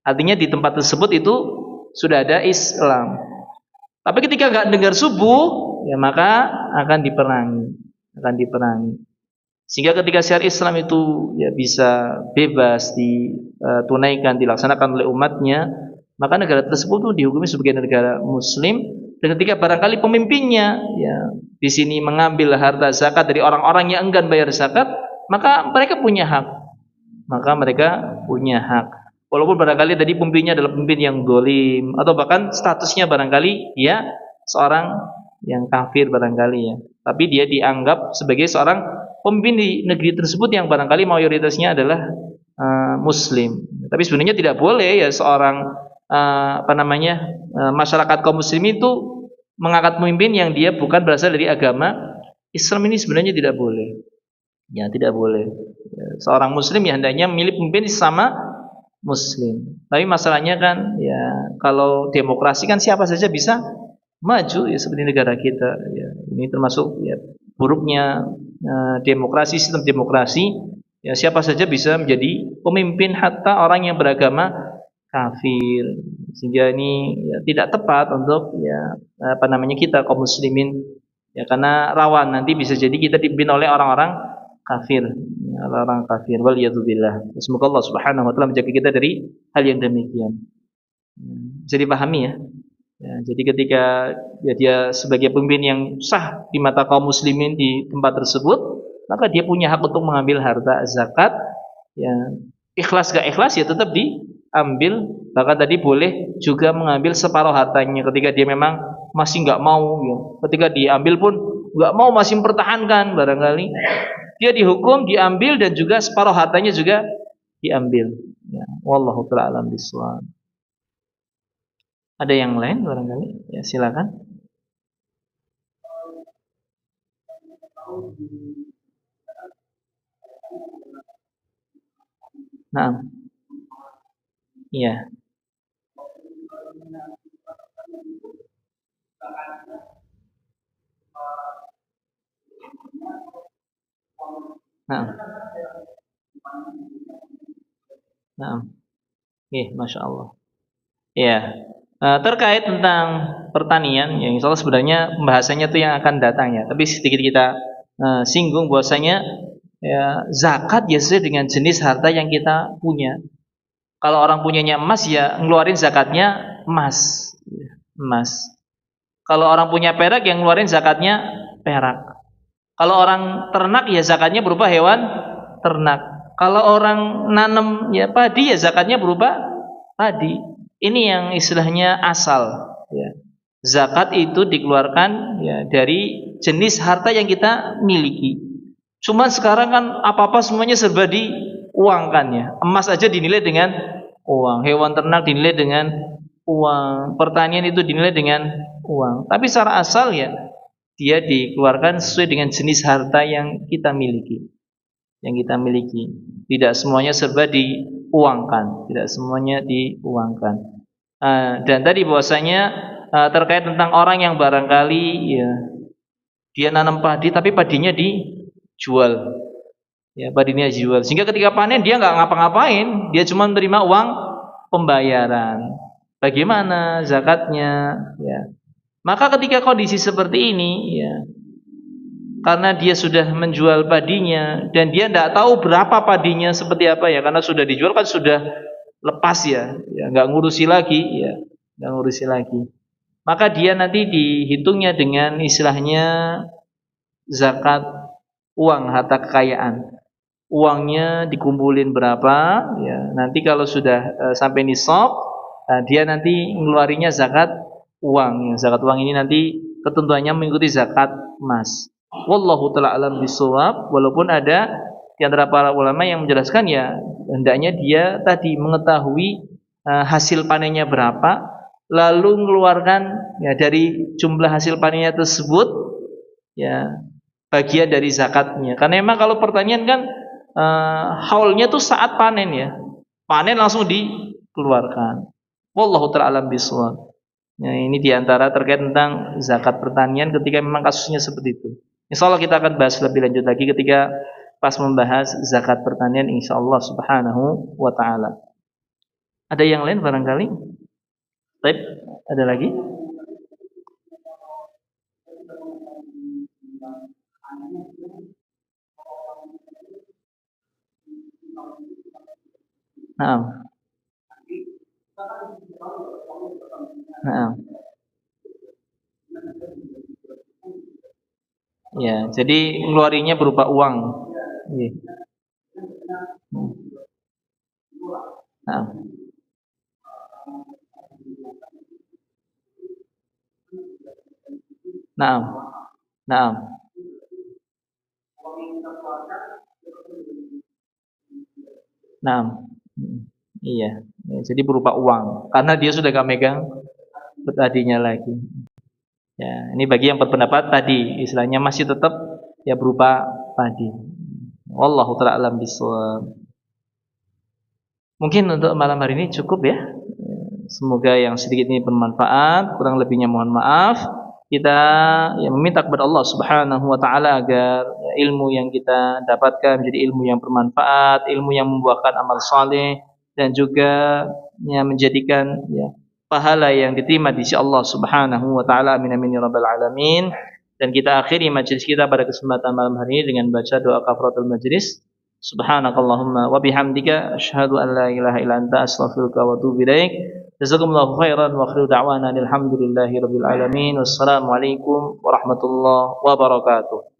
artinya di tempat tersebut itu sudah ada Islam. Tapi ketika nggak dengar subuh, ya maka akan diperangi. Sehingga ketika syariat Islam itu ya bisa bebas ditunaikan, dilaksanakan oleh umatnya, maka negara tersebut itu dihukumi sebagai negara Muslim. Dan ketika barangkali pemimpinnya ya di sini mengambil harta zakat dari orang-orang yang enggan bayar zakat, maka mereka punya hak. Walaupun barangkali tadi pemimpinnya adalah pemimpin yang zalim atau bahkan statusnya barangkali ya seorang yang kafir barangkali ya. Tapi dia dianggap sebagai seorang pemimpin di negeri tersebut yang barangkali mayoritasnya adalah Muslim. Tapi sebenarnya tidak boleh ya seorang masyarakat kaum Muslim itu mengangkat pemimpin yang dia bukan berasal dari agama Islam. Ini sebenarnya tidak boleh. Ya tidak boleh. Seorang Muslim ya hendaknya memilih pemimpin sama Muslim. Tapi masalahnya kan ya kalau demokrasi kan siapa saja bisa maju ya seperti negara kita ya. Ini termasuk ya buruknya demokrasi, sistem demokrasi ya siapa saja bisa menjadi pemimpin hatta orang yang beragama kafir. Sehingga ini ya, tidak tepat untuk ya kita kaum muslimin ya karena rawan nanti bisa jadi kita dipimpin oleh orang-orang kafir ya, orang kafir waliyadzubillah. Semoga Allah Subhanahu wa taala menjaga kita dari hal yang demikian. Bisa dipahami ya. Ya, jadi ketika ya, dia sebagai pemimpin yang sah di mata kaum muslimin di tempat tersebut, maka dia punya hak untuk mengambil harta zakat. Ya, ikhlas gak ikhlas ya tetap diambil. Bahkan tadi boleh juga mengambil separuh hartanya ketika dia memang masih nggak mau. Ya. Ketika diambil pun nggak mau masih mempertahankan barangkali. Dia dihukum, diambil dan juga separuh hartanya juga diambil. Ya, wallahu ta'ala alam bishawab. Ada yang lain barangkali? Ya, silakan. Nah, iya. Nah, nah, masya Allah. Ya, terkait tentang pertanian, yang insya Allah sebenarnya pembahasannya itu yang akan datang ya. Tapi sedikit kita singgung bahwasanya ya, zakat ya sesuai dengan jenis harta yang kita punya. Kalau orang punyanya emas ya ngeluarin zakatnya emas, emas. Kalau orang punya perak yang ngeluarin zakatnya perak. Kalau orang ternak ya zakatnya berupa hewan ternak. Kalau orang nanam ya padi ya zakatnya berupa padi. Ini yang istilahnya asal. Ya. Zakat itu dikeluarkan ya dari jenis harta yang kita miliki. Cuma sekarang kan apa-apa semuanya serba diuangkan ya. Emas aja dinilai dengan uang, hewan ternak dinilai dengan uang, pertanian itu dinilai dengan uang. Tapi secara asal ya dia dikeluarkan sesuai dengan jenis harta yang kita miliki. Yang kita miliki. Tidak semuanya serba diuangkan, tidak semuanya diuangkan. Dan tadi bahwasanya terkait tentang orang yang barangkali ya dia nanam padi tapi padinya dijual. Ya, padinya dijual. Sehingga ketika panen dia nggak ngapa-ngapain, dia cuma menerima uang pembayaran. Bagaimana zakatnya? Ya. Maka ketika kondisi seperti ini, ya, karena dia sudah menjual padinya dan dia tidak tahu berapa padinya seperti apa ya, karena sudah dijual kan sudah lepas ya, nggak ngurusi lagi, ya, nggak ngurusi lagi. Maka dia nanti dihitungnya dengan istilahnya zakat uang harta kekayaan. Uangnya dikumpulin berapa, ya, nanti kalau sudah sampai nisab, dia nanti ngeluarinya zakat uang. Ya, zakat uang ini nanti ketentuannya mengikuti zakat emas. Wallahu ta'ala alam bisawab. Walaupun ada di antara para ulama yang menjelaskan ya hendaknya dia tadi mengetahui hasil panennya berapa, lalu mengeluarkan ya dari jumlah hasil panennya tersebut ya bagian dari zakatnya. Karena memang kalau pertanian kan haulnya tuh saat panen ya, panen langsung dikeluarkan. Wallahu ta'ala alam bisawab. Nah, ini diantara terkait tentang zakat pertanian ketika memang kasusnya seperti itu. Insyaallah kita akan bahas lebih lanjut lagi ketika pas membahas zakat pertanian insyaallah subhanahu wa ta'ala. Ada yang lain barangkali? Baik, ada lagi? Naam. Naam. Ya, jadi ngeluarinya berupa uang. Iya. Naam. Naam. Naam. Naam. Iya. Ya, jadi berupa uang karena dia sudah gak megang tadinya lagi. Ya, ini bagi yang berpendapat tadi istilahnya masih tetap ya berupa padi. Wallahu ta'ala alam bisawab. Mungkin untuk malam hari ini cukup ya. Semoga yang sedikit ini bermanfaat, kurang lebihnya mohon maaf. Kita ya meminta kepada Allah Subhanahu wa taala agar ilmu yang kita dapatkan menjadi ilmu yang bermanfaat, ilmu yang membuahkan amal saleh dan juga yang menjadikan ya pahala yang diterima di sisi Allah Subhanahu wa taala. Amin amin ya rabbal alamin. Dan kita akhiri majelis kita pada kesempatan malam hari ini dengan baca doa kafaratul majelis. Subhanakallahumma wa bihamdika asyhadu an la ilaha illa anta astaghfiruka wa atubu ilaik. Jazakumullahu khairan wa akhiru da'wana alhamdulillahi rabbil alamin. Wassalamu alaikum warahmatullahi wabarakatuh.